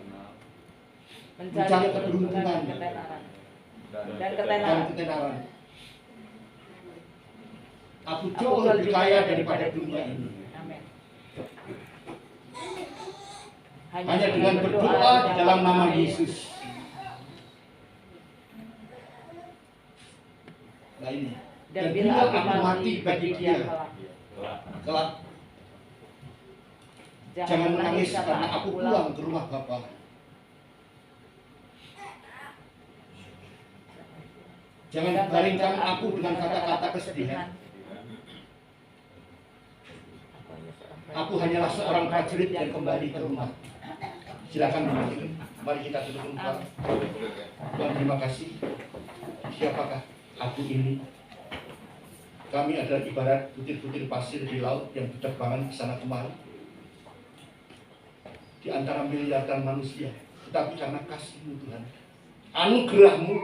mencari keberuntungan dan ketenaran. Aku jauh lebih kaya daripada dunia ini. Amin. Hanya dengan berdoa di dalam nama Yesus. Nah ini. Dan bila aku mati bagi dia, kelak jangan menangis karena aku pulang ke rumah Bapa. Jangan baringkan aku dengan kata-kata kesedihan. Aku hanyalah seorang prajurit yang kembali ke rumah. Silakan duduk. Mari kita duduk tempat. Tuhan, terima kasih. Siapakah aku ini? Kami adalah ibarat butir-butir pasir di laut yang berterbangan ke sana kemari di antara miliaran manusia. Tetapi karena kasih-Mu Tuhan, anugerah-Mu,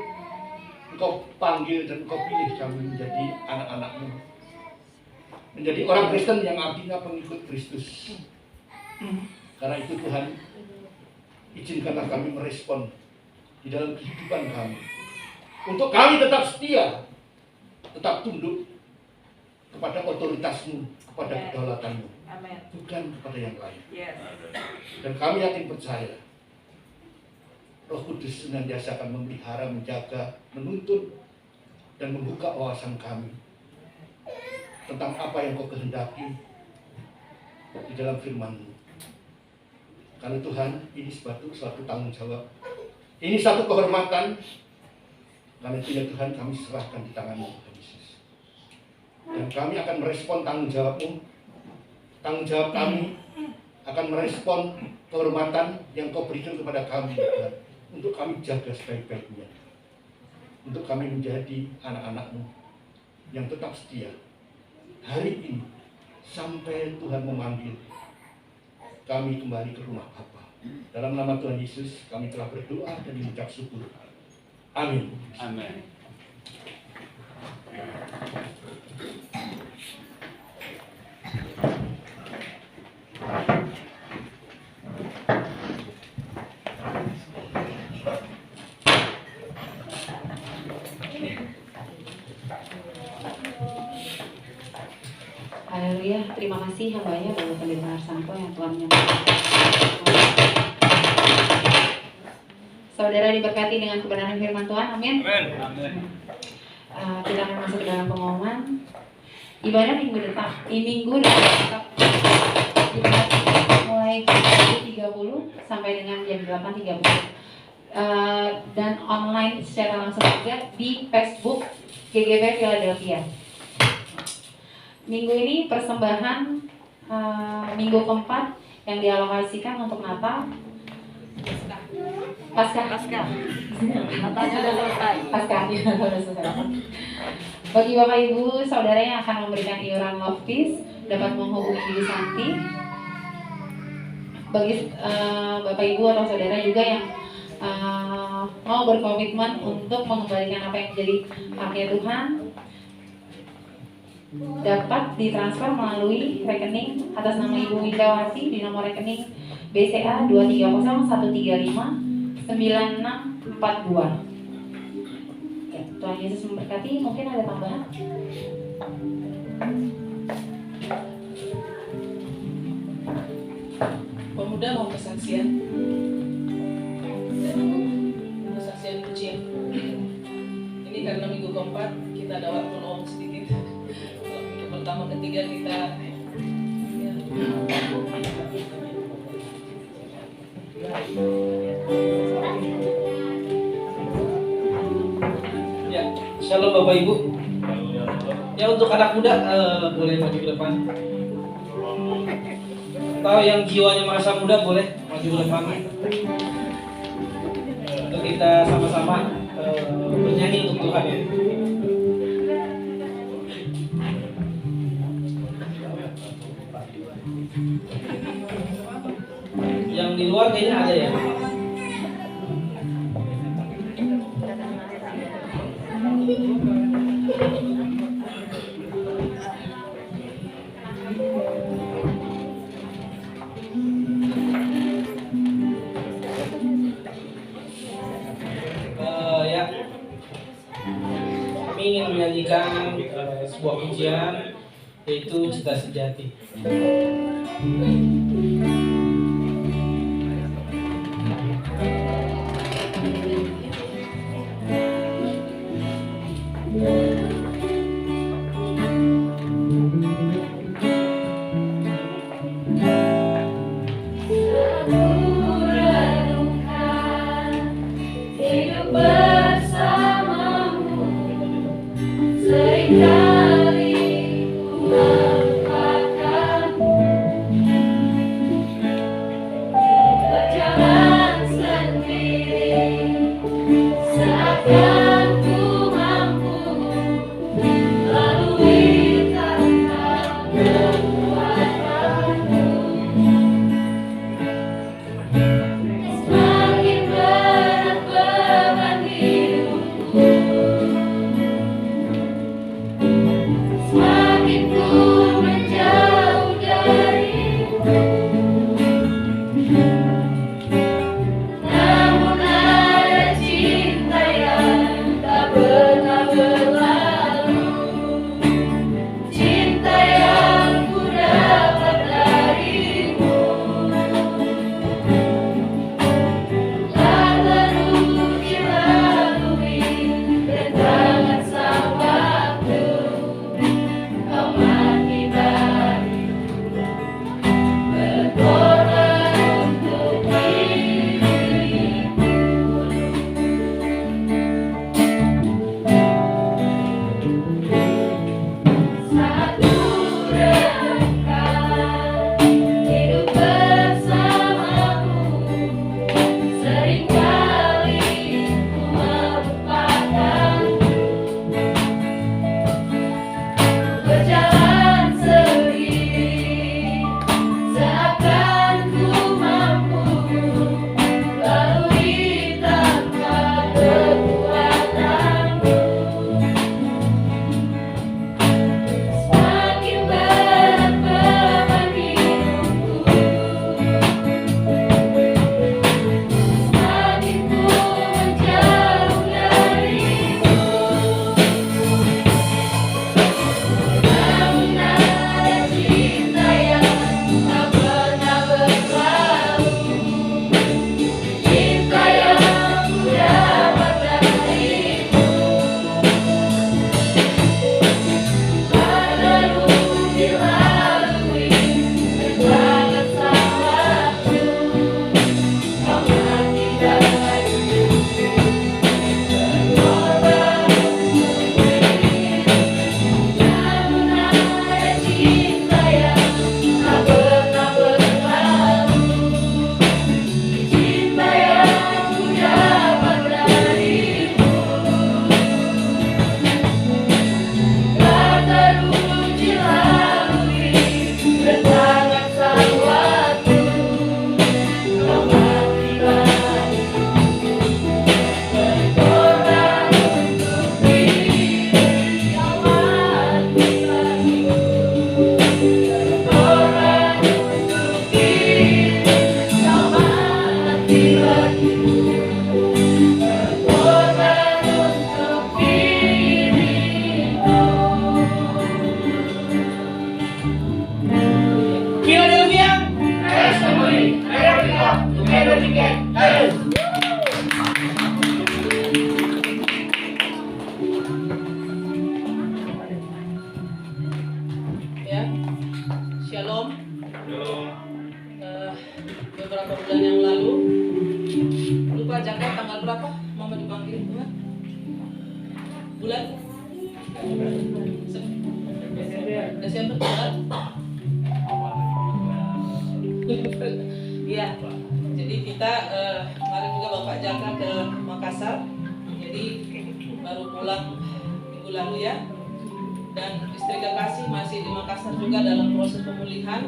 Engkau panggil dan Engkau pilih kami menjadi anak-anak-Mu, menjadi orang Kristen yang artinya pengikut Kristus. Karena itu Tuhan, izinkanlah kami merespon di dalam kehidupan kami, untuk kami tetap setia, tetap tunduk kepada otoritas-Mu, kepada kedaulatan-Mu, bukan kepada yang lain. Dan kami yakin percaya Roh Kudus senantiasa akan memelihara, menjaga, menuntun, dan membuka wawasan kami tentang apa yang Kau kehendaki di dalam firman-Mu. Karena Tuhan, ini suatu tanggung jawab, ini satu kehormatan. Karena itu ya Tuhan, kami serahkan di tangan-Mu, Tuhan Yesus. Dan kami akan merespon tanggung jawab-Mu. Tanggung jawab kami akan merespon kehormatan yang Kau berikan kepada kami, Tuhan, untuk kami jaga sebaik-baiknya, untuk kami menjadi anak-anak-Mu yang tetap setia hari ini sampai Tuhan memanggil kami kembali ke rumah Bapa. Dalam nama Tuhan Yesus kami telah berdoa dan mengucap syukur. Amin. Amin. Haleluya, terima kasih hambanya Bapak Pendeta Arsanto yang telah menyampaikan. Saudara diberkati dengan kebenaran firman Tuhan, amin. Kita akan masuk ke dalam pengumuman. Ibadah minggu depan tetap mulai jam 7.30 sampai dengan jam 8.30. Dan online secara langsung juga di Facebook GGP Philadelphia. Minggu ini persembahan minggu keempat yang dialokasikan untuk Natal Pasca. Katanya udah selesai. Pasca. Sudah selesai. Bagi Bapak Ibu, saudara yang akan memberikan iuran Love Peace dapat menghubungi Ibu Santi. Bagi Bapak Ibu atau saudara juga yang mau berkomitmen untuk mengembalikan apa yang menjadi haknya Tuhan, dapat ditransfer melalui rekening atas nama Ibu Windawati di nomor rekening BCA 230-135-9642. Tuhan Yesus memberkati. Mungkin ada tambahan? Pemuda mau kesaksian. Kesaksian kucing. Ini karena minggu keempat kita ada waktu om sedikit. Kalau minggu pertama ketiga kita Ya, shalom Bapak Ibu. Ya, untuk anak muda boleh maju ke depan. Atau yang jiwanya merasa muda boleh maju ke depan. Untuk kita sama-sama bernyanyi untuk Tuhan ya. Yang di luar kayaknya ada ya. Ya, kami ingin menyanyikan sebuah pujian yaitu Cita Sejati. Seringkali ku melupakanmu. Philadelphia. Ya, Shalom. Beberapa bulan yang lalu, lupa Jaka tanggal berapa Mama dipanggil Tuhan? Bulan? Desember bulan? Iya. Jadi kita kemarin juga Bapak Jaka ke Makassar. Jadi baru pulang minggu lalu ya. Dan istri kekasih masih di Makassar juga dalam proses pemulihan.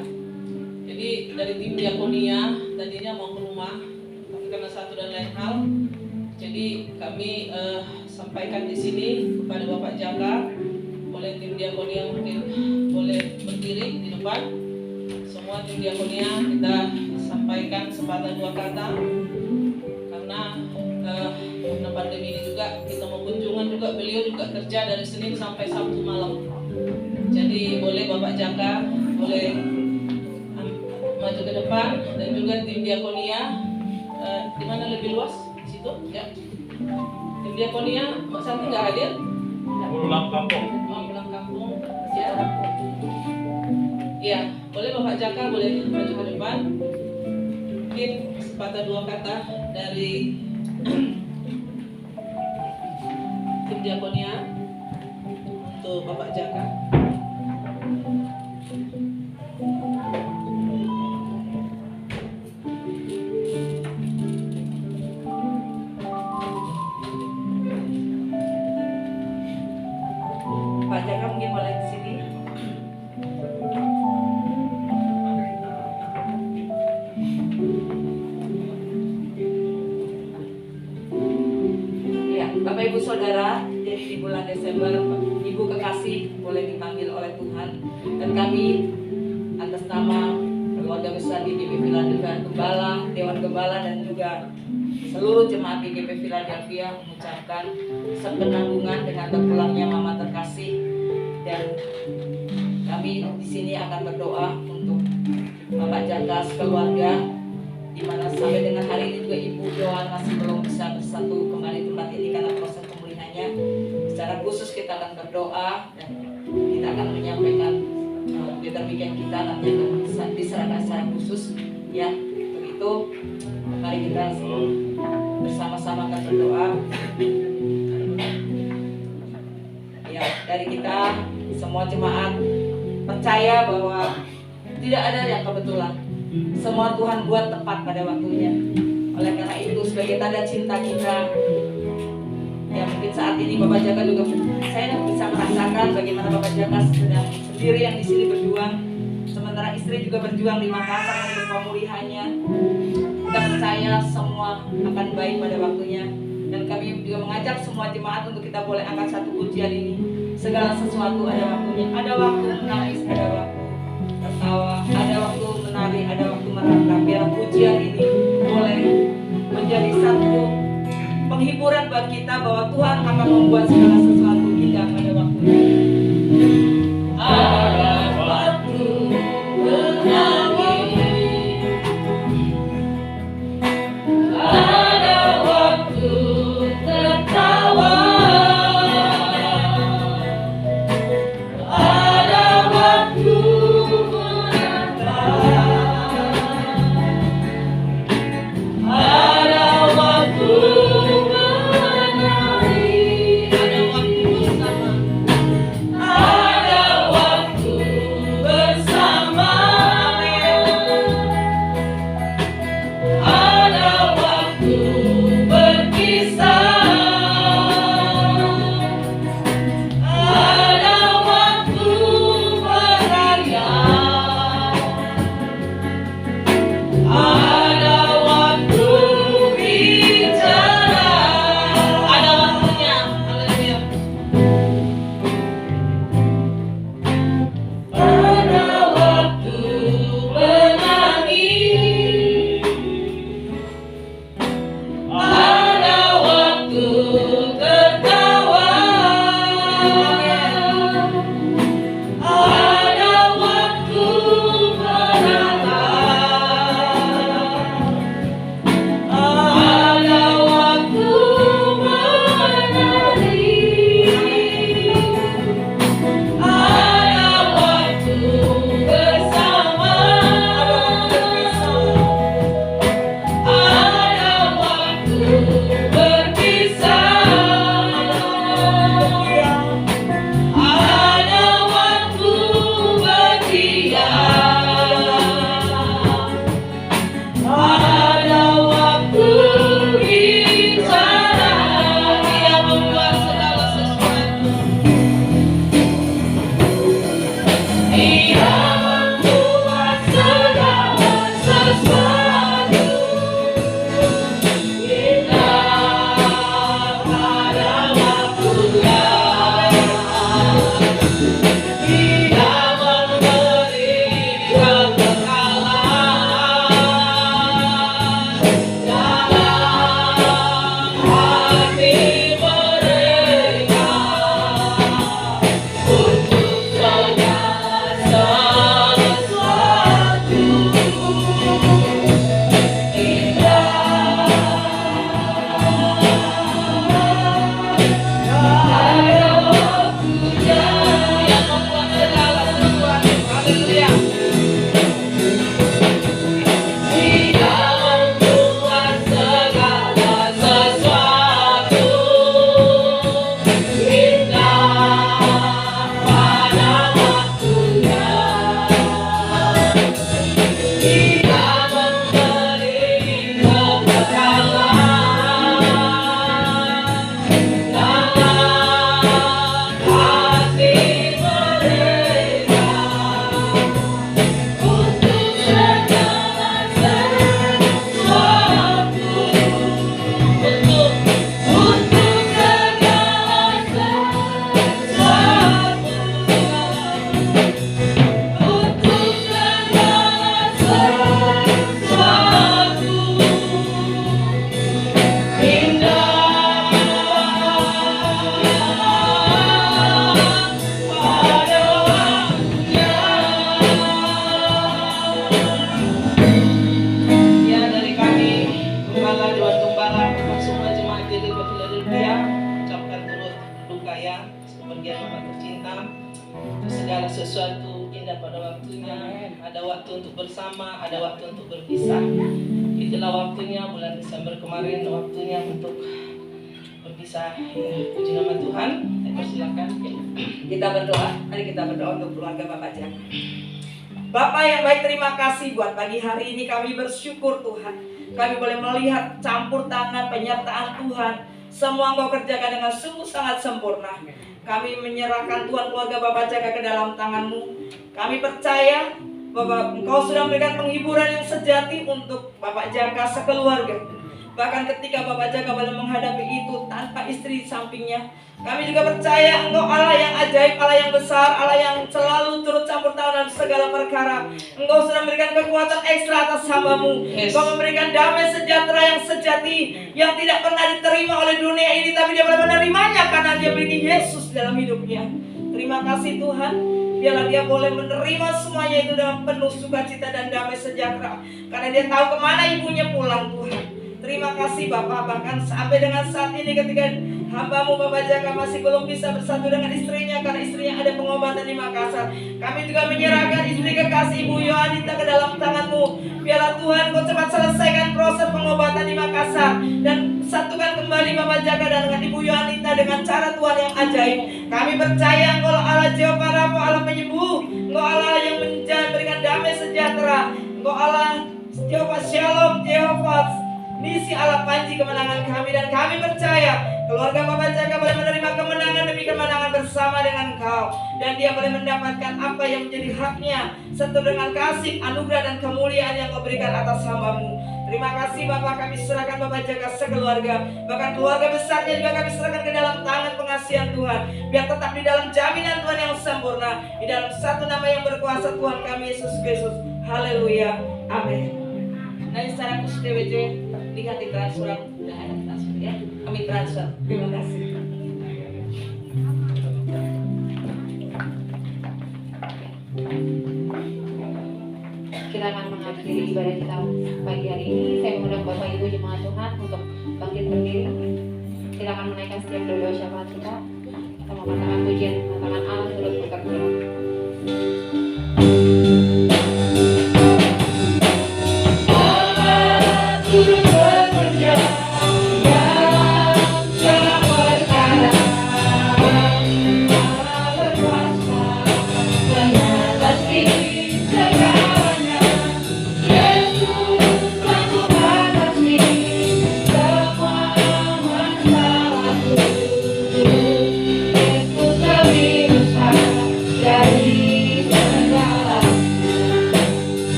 Jadi dari tim Diakonia tadinya mau ke rumah, tapi karena satu dan lain hal, jadi kami sampaikan di sini kepada Bapak Jaka, oleh tim Diakonia mungkin boleh berdiri di depan. Semua tim Diakonia kita sampaikan sepatah dua kata, karena karena pandemi ini juga kita mau kunjungan juga, beliau juga kerja dari Senin sampai Sabtu malam. Jadi boleh Bapak Jaka boleh maju ke depan, dan juga tim Diakonia di mana lebih luas di situ ya. Tim Diakonia Mbak Santi nggak hadir? Pulang kampung. Oh, pulang kampung ya. Iya, boleh Bapak Jaka boleh maju ke depan. Mungkin sepatah dua kata dari tim Diakonia untuk Bapak Jaka. Pak Jaka mungkin boleh di sini. Ya, Bapak Ibu Saudara, jadi di bulan Desember Ibu kekasih boleh dipanggil oleh Tuhan, dan kami atas nama keluarga besar GKP Philadelphia, Gembala, Dewan Gembala, dan juga seluruh jemaat GKP Philadelphia mengucapkan sepenanggungan dengan berpulangnya Mama terkasih, dan kami di sini akan berdoa untuk Bapak Jaka sekeluarga, di mana sampai dengan hari ini juga Ibu Johan masih belum bisa bersatu kembali tempat ini karena proses pemulihannya. Secara khusus kita akan berdoa dan kita akan menyampaikan determinan kita nanti akan diserahkan secara khusus ya. Begitu, mari kita bersama-sama akan berdoa. Ya, dari kita semua jemaat percaya bahwa tidak ada yang kebetulan. Semua Tuhan buat tepat pada waktunya. Oleh karena itu, sebagai tanda cinta kita, ya mungkin saat ini Bapak Jaka juga, saya bisa merasakan bagaimana Bapak Jaka sedang sendiri yang di sini berjuang, sementara istri juga berjuang di Makassar untuk pemulihannya. Kita percaya semua akan baik pada waktunya, dan kami juga mengajak semua jemaat untuk kita boleh angkat satu pujian ini. Segala sesuatu ada waktunya. Ada waktu menangis, ada waktu tertawa, ada waktu menari, ada waktu meratap. Biar pujian ini boleh menjadi satu penghiburan buat kita bahwa Tuhan akan membuat segala sesuatu indah pada waktunya. Ada waktu menangis, ada waktu tertawa, ada waktu menatap, ada waktu menari, ada waktu sesuatu indah pada waktunya. Ada waktu untuk bersama, ada waktu untuk berpisah. Itulah waktunya bulan Desember kemarin, waktunya untuk berpisah. Ya, puji nama Tuhan. Saya persilakan. Kita berdoa, mari kita berdoa untuk keluarga Bapak Jaka. Bapak yang baik, terima kasih buat pagi hari ini. Kami bersyukur Tuhan, kami boleh melihat campur tangan penyertaan Tuhan. Semua Engkau kerjakan dengan sungguh sangat sempurna. Kami menyerahkan Tuhan keluarga Bapak Jaka ke dalam tangan-Mu. Kami percaya bahwa Engkau sudah memberikan penghiburan yang sejati untuk Bapak Jaka sekeluarga. Bahkan ketika Bapak Jaka boleh menghadapi itu tanpa istri di sampingnya, kami juga percaya Engkau Allah yang ajaib, Allah yang besar, Allah yang selalu turut campur tangan dalam segala perkara. Engkau sudah memberikan kekuatan ekstra atas hamba-Mu. Engkau memberikan damai sejahtera yang sejati, yang tidak pernah diterima oleh dunia ini, tapi dia boleh menerimanya karena dia memiliki Yesus dalam hidupnya. Terima kasih Tuhan. Biarlah dia boleh menerima semuanya itu dengan penuh sukacita dan damai sejahtera, karena dia tahu kemana ibunya pulang Tuhan. Terima kasih Bapak, bahkan sampai dengan saat ini ketika hamba-Mu Bapak Jaka masih belum bisa bersatu dengan istrinya karena istrinya ada pengobatan di Makassar. Kami juga menyerahkan istri kekasih Ibu Yohanita ke dalam tangan-Mu. Biarlah Tuhan Kau cepat selesaikan proses pengobatan di Makassar dan satukan kembali Bapak Jaka dan dengan Ibu Yohanita dengan cara Tuhan yang ajaib. Kami percaya Engkau Allah Jehovah Rafa, Allah penyembuh. Engkau Allah yang memberikan damai sejahtera. Engkau Allah Jehovah Shalom, Jehovah Nisi, Allah panji kemenangan kami, dan kami percaya keluarga Bapak Jaka boleh menerima kemenangan demi kemenangan bersama dengan Engkau, dan dia boleh mendapatkan apa yang menjadi haknya serta dengan kasih, anugerah dan kemuliaan yang Kau berikan atas hamba-Mu. Terima kasih Bapak, kami serahkan Bapak Jaka sekeluarga, bahkan keluarga besarnya juga kami serahkan ke dalam tangan pengasihan Tuhan. Biar tetap di dalam jaminan Tuhan yang sempurna, di dalam satu nama yang berkuasa Tuhan kami Yesus Kristus. Haleluya, amin. Nah, secara khusus DWJ lihat di transfer, udah ada transfer ya, kami transfer. Terima kasih. Kita akan mengakhiri ibadah kita pagi hari ini. Saya mengundang Bapak Ibu jemaat Tuhan untuk bangkit berdiri. Kita akan menaikkan setiap doa syafaat kita. Kita mengatakan pujian, mengatakan Allah turut bekerja.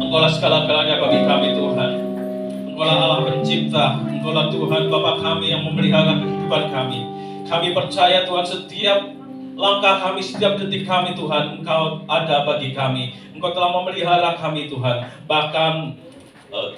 Engkaulah segala-galanya bagi kami Tuhan. Engkaulah Allah pencipta, Engkaulah Tuhan Bapa kami yang memelihara kehidupan kami. Kami percaya Tuhan setiap langkah kami, setiap detik kami Tuhan, Engkau ada bagi kami. Engkau telah memelihara kami Tuhan. Bahkan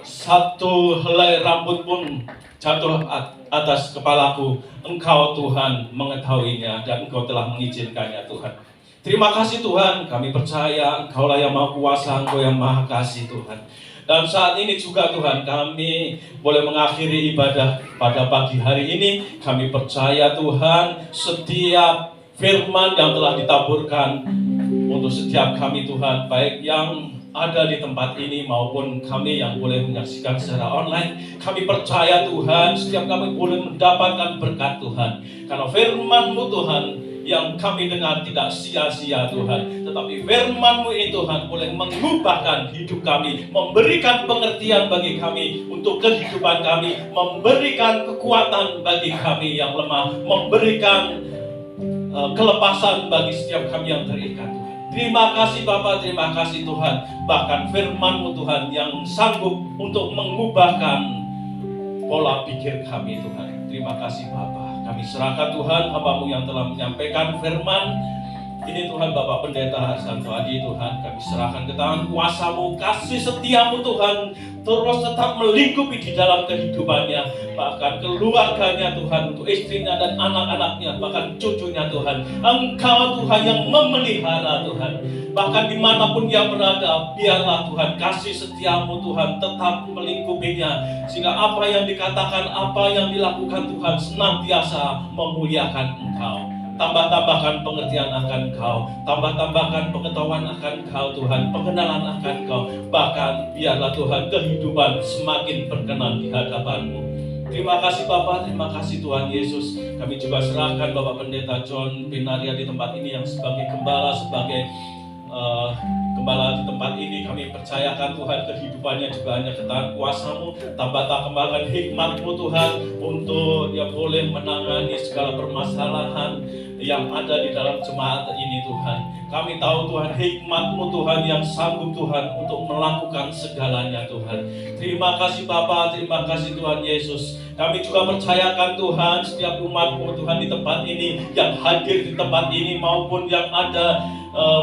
satu helai rambut pun jatuh atas kepalaku, Engkau Tuhan mengetahuinya dan Engkau telah mengizinkannya Tuhan. Terima kasih Tuhan, kami percaya Engkaulah yang Maha Kuasa, Engkau yang Maha Kasih Tuhan. Dan saat ini juga Tuhan, kami boleh mengakhiri ibadah pada pagi hari ini. Kami percaya Tuhan, setiap firman yang telah ditaburkan untuk setiap kami Tuhan, baik yang ada di tempat ini maupun kami yang boleh menyaksikan secara online, kami percaya Tuhan, setiap kami boleh mendapatkan berkat Tuhan. Karena firman-Mu Tuhan yang kami dengar tidak sia-sia Tuhan, tetapi firman-Mu ini Tuhan boleh mengubahkan hidup kami, memberikan pengertian bagi kami untuk kehidupan kami, memberikan kekuatan bagi kami yang lemah, memberikan kelepasan bagi setiap kami yang terikat Tuhan. Terima kasih Bapa, terima kasih Tuhan. Bahkan firman-Mu Tuhan yang sanggup untuk mengubahkan pola pikir kami Tuhan. Terima kasih Bapa. Kami serahkan Tuhan hamba-Mu yang telah menyampaikan firman ini Tuhan. Bapak Pendeta Santo Adi Tuhan, kami serahkan ke tangan kuasa-Mu, kasih setia-Mu Tuhan terus tetap melingkupi di dalam kehidupannya, bahkan keluarganya Tuhan, untuk istrinya dan anak-anaknya, bahkan cucunya Tuhan. Engkau Tuhan yang memelihara Tuhan, bahkan dimanapun dia berada, biarlah Tuhan kasih setia-Mu Tuhan tetap melingkupinya, sehingga apa yang dikatakan, apa yang dilakukan Tuhan senantiasa memuliakan Engkau. Tambah-tambahkan pengertian akan Kau, tambah-tambahkan pengetahuan akan Kau Tuhan, pengenalan akan Kau, bahkan biarlah Tuhan kehidupan semakin berkenan di hadapan-Mu. Terima kasih Bapa, terima kasih Tuhan Yesus. Kami juga serahkan Bapak Pendeta John Pinaria di tempat ini yang sebagai gembala, sebagai gembala di tempat ini. Kami percayakan Tuhan kehidupannya juga hanya ke tangan kuasa-Mu. Tambah-tambahkan hikmat-Mu Tuhan untuk dia boleh menangani segala permasalahan yang ada di dalam jemaat ini Tuhan. Kami tahu Tuhan hikmat-Mu Tuhan yang sanggup Tuhan untuk melakukan segalanya Tuhan. Terima kasih Bapa, terima kasih Tuhan Yesus. Kami juga percayakan Tuhan setiap umat-Mu Tuhan di tempat ini, yang hadir di tempat ini maupun yang ada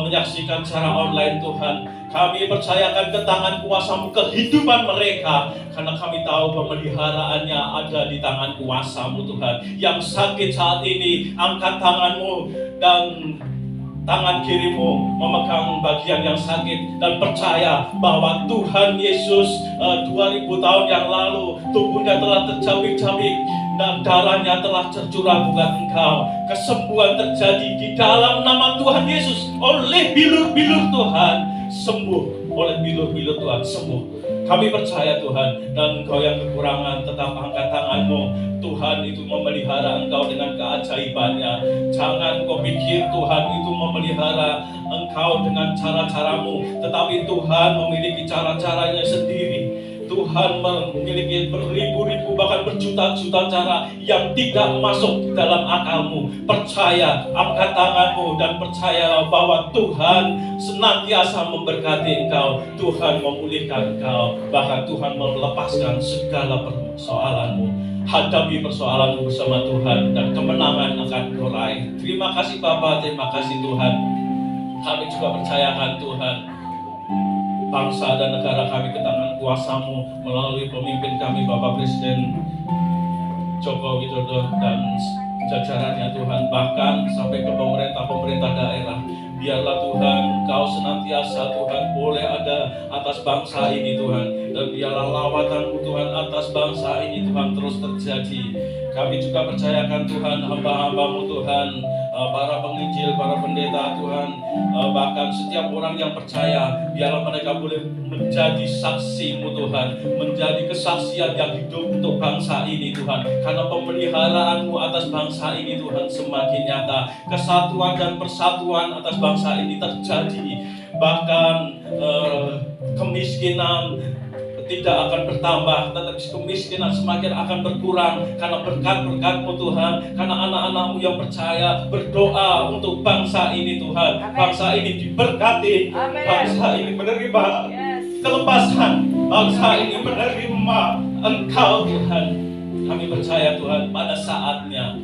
menyaksikan secara online Tuhan. Kami percayakan ke tangan kuasa-Mu kehidupan mereka, karena kami tahu pemeliharaannya ada di tangan kuasa-Mu Tuhan. Yang sakit saat ini, angkat tangan-Mu dan tangan kiri-Mu memegang bagian yang sakit, dan percaya bahwa Tuhan Yesus 2000 tahun yang lalu tubuhnya telah tercabik-cabik dan darahnya telah tercurah buat Engkau. Kesembuhan terjadi di dalam nama Tuhan Yesus. Oleh bilur-bilur Tuhan sembuh, oleh bilur-bilur Tuhan sembuh. Kami percaya Tuhan, dan Engkau yang kekurangan tetap angkat tangan-Mu. Tuhan itu memelihara Engkau dengan keajaibannya. Jangan Kau pikir Tuhan itu memelihara Engkau dengan cara-caramu, tetapi Tuhan memiliki cara-caranya sendiri. Tuhan memiliki beribu-ribu bahkan berjuta-juta cara yang tidak masuk di dalam akalmu. Percaya, angkat tanganmu dan percaya bahwa Tuhan senantiasa memberkati engkau. Tuhan memulihkan engkau, bahkan Tuhan melepaskan segala persoalanmu. Hadapi persoalanmu bersama Tuhan dan kemenangan akan kau raih. Terima kasih Bapa, terima kasih Tuhan. Kami juga percayakan Tuhan bangsa dan negara kami ke tangan kuasa-Mu melalui pemimpin kami Bapak Presiden Joko Widodo dan jajarannya Tuhan, bahkan sampai ke pemerintah daerah. Biarlah Tuhan Engkau senantiasa Tuhan boleh ada atas bangsa ini Tuhan, dan biarlah lawatan-Mu Tuhan atas bangsa ini Tuhan terus terjadi. Kami juga percayakan Tuhan hamba-hamba-Mu Tuhan, para penginjil, para pendeta Tuhan, bahkan setiap orang yang percaya, biarlah mereka boleh menjadi saksi-Mu Tuhan, menjadi kesaksian yang hidup untuk bangsa ini Tuhan, karena pemeliharaan-Mu atas bangsa ini Tuhan semakin nyata. Kesatuan dan persatuan atas bangsa ini terjadi, bahkan kemiskinan tidak akan bertambah, tetapi kemiskinan semakin akan berkurang karena berkat-berkat-Mu Tuhan, karena anak-anak-Mu yang percaya berdoa untuk bangsa ini Tuhan. Amen. Bangsa ini diberkati. Amen. Bangsa ini menerima kelepasan, bangsa ini menerima Engkau Tuhan. Kami percaya Tuhan, pada saatnya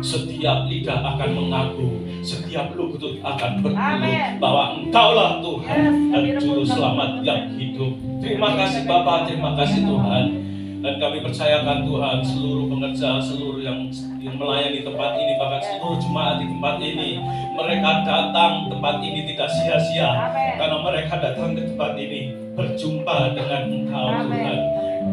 setiap lidah akan mengaku, setiap lutut akan berkata bahwa Engkaulah Tuhan dan Juru Selamat yang hidup. Terima kasih Bapa, terima kasih Tuhan. Dan kami percayakan Tuhan seluruh pekerja, seluruh yang melayani tempat ini, bahkan seluruh jemaat di tempat ini, mereka datang tempat ini tidak sia-sia, karena mereka datang ke tempat ini berjumpa dengan Engkau Tuhan.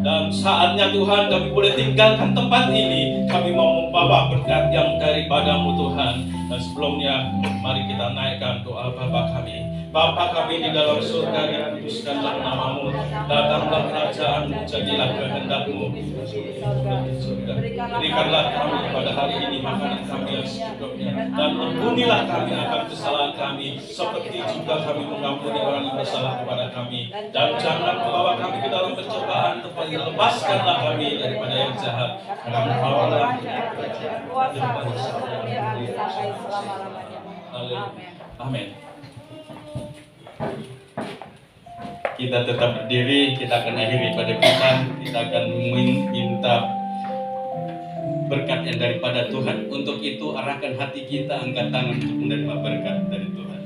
Dan saatnya Tuhan kami boleh tinggalkan tempat ini, kami mau membawa berkat yang daripada-Mu Tuhan. Dan sebelumnya mari kita naikkan doa Bapa kami. Bapa kami di dalam surga, dikuduskanlah namamu, datanglah kerajaanmu, jadilah kehendak-mu di surga. Berikanlah kami pada hari ini makanan kami yang secukupnya, dan ampunilah kami akan kesalahan kami, seperti juga kami mengampuni orang yang bersalah kepada kami. Dan jangan membawa kami ke dalam pencobaan, tetapi lepaskanlah kami daripada yang jahat. Karena Engkau-lah kuasa kemuliaan sampai selama-lamanya. Amin. Amin. Kita tetap berdiri, kita akan akhiri pada kita akan meminta berkat yang daripada Tuhan. Untuk itu arahkan hati kita, angkat tangan untuk menerima berkat dari Tuhan.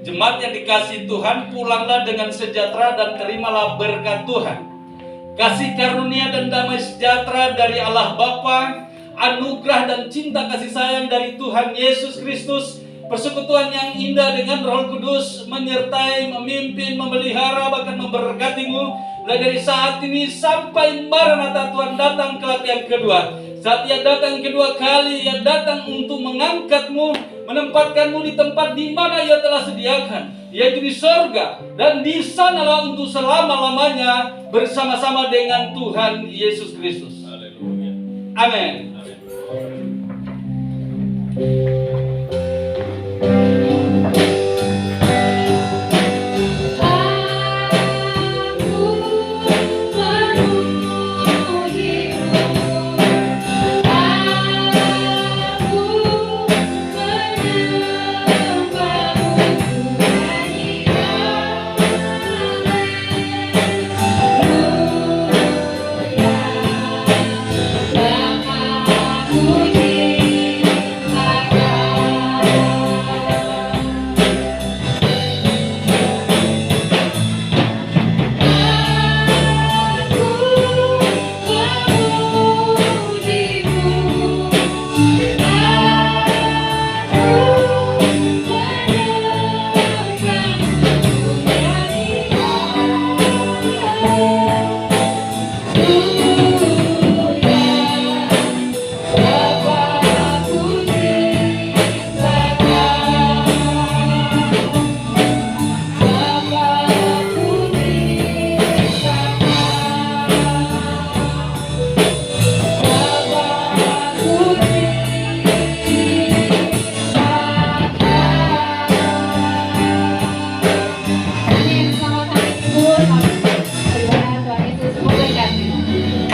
Jemaat yang dikasihi Tuhan, pulanglah dengan sejahtera dan terimalah berkat Tuhan. Kasih karunia dan damai sejahtera dari Allah Bapa, anugerah dan cinta kasih sayang dari Tuhan Yesus Kristus, persekutuan yang indah dengan Roh Kudus menyertai, memimpin, memelihara, bahkan memberkatimu mulai dari saat ini sampai Maranatha Tuhan datang kelak yang kedua. Saat Ia datang kedua kali, Ia datang untuk mengangkatmu, menempatkanmu di tempat di mana Ia telah sediakan, yaitu di sorga, dan di sanalah untuk selama-lamanya bersama-sama dengan Tuhan Yesus Kristus. Haleluya. Amin. Amin.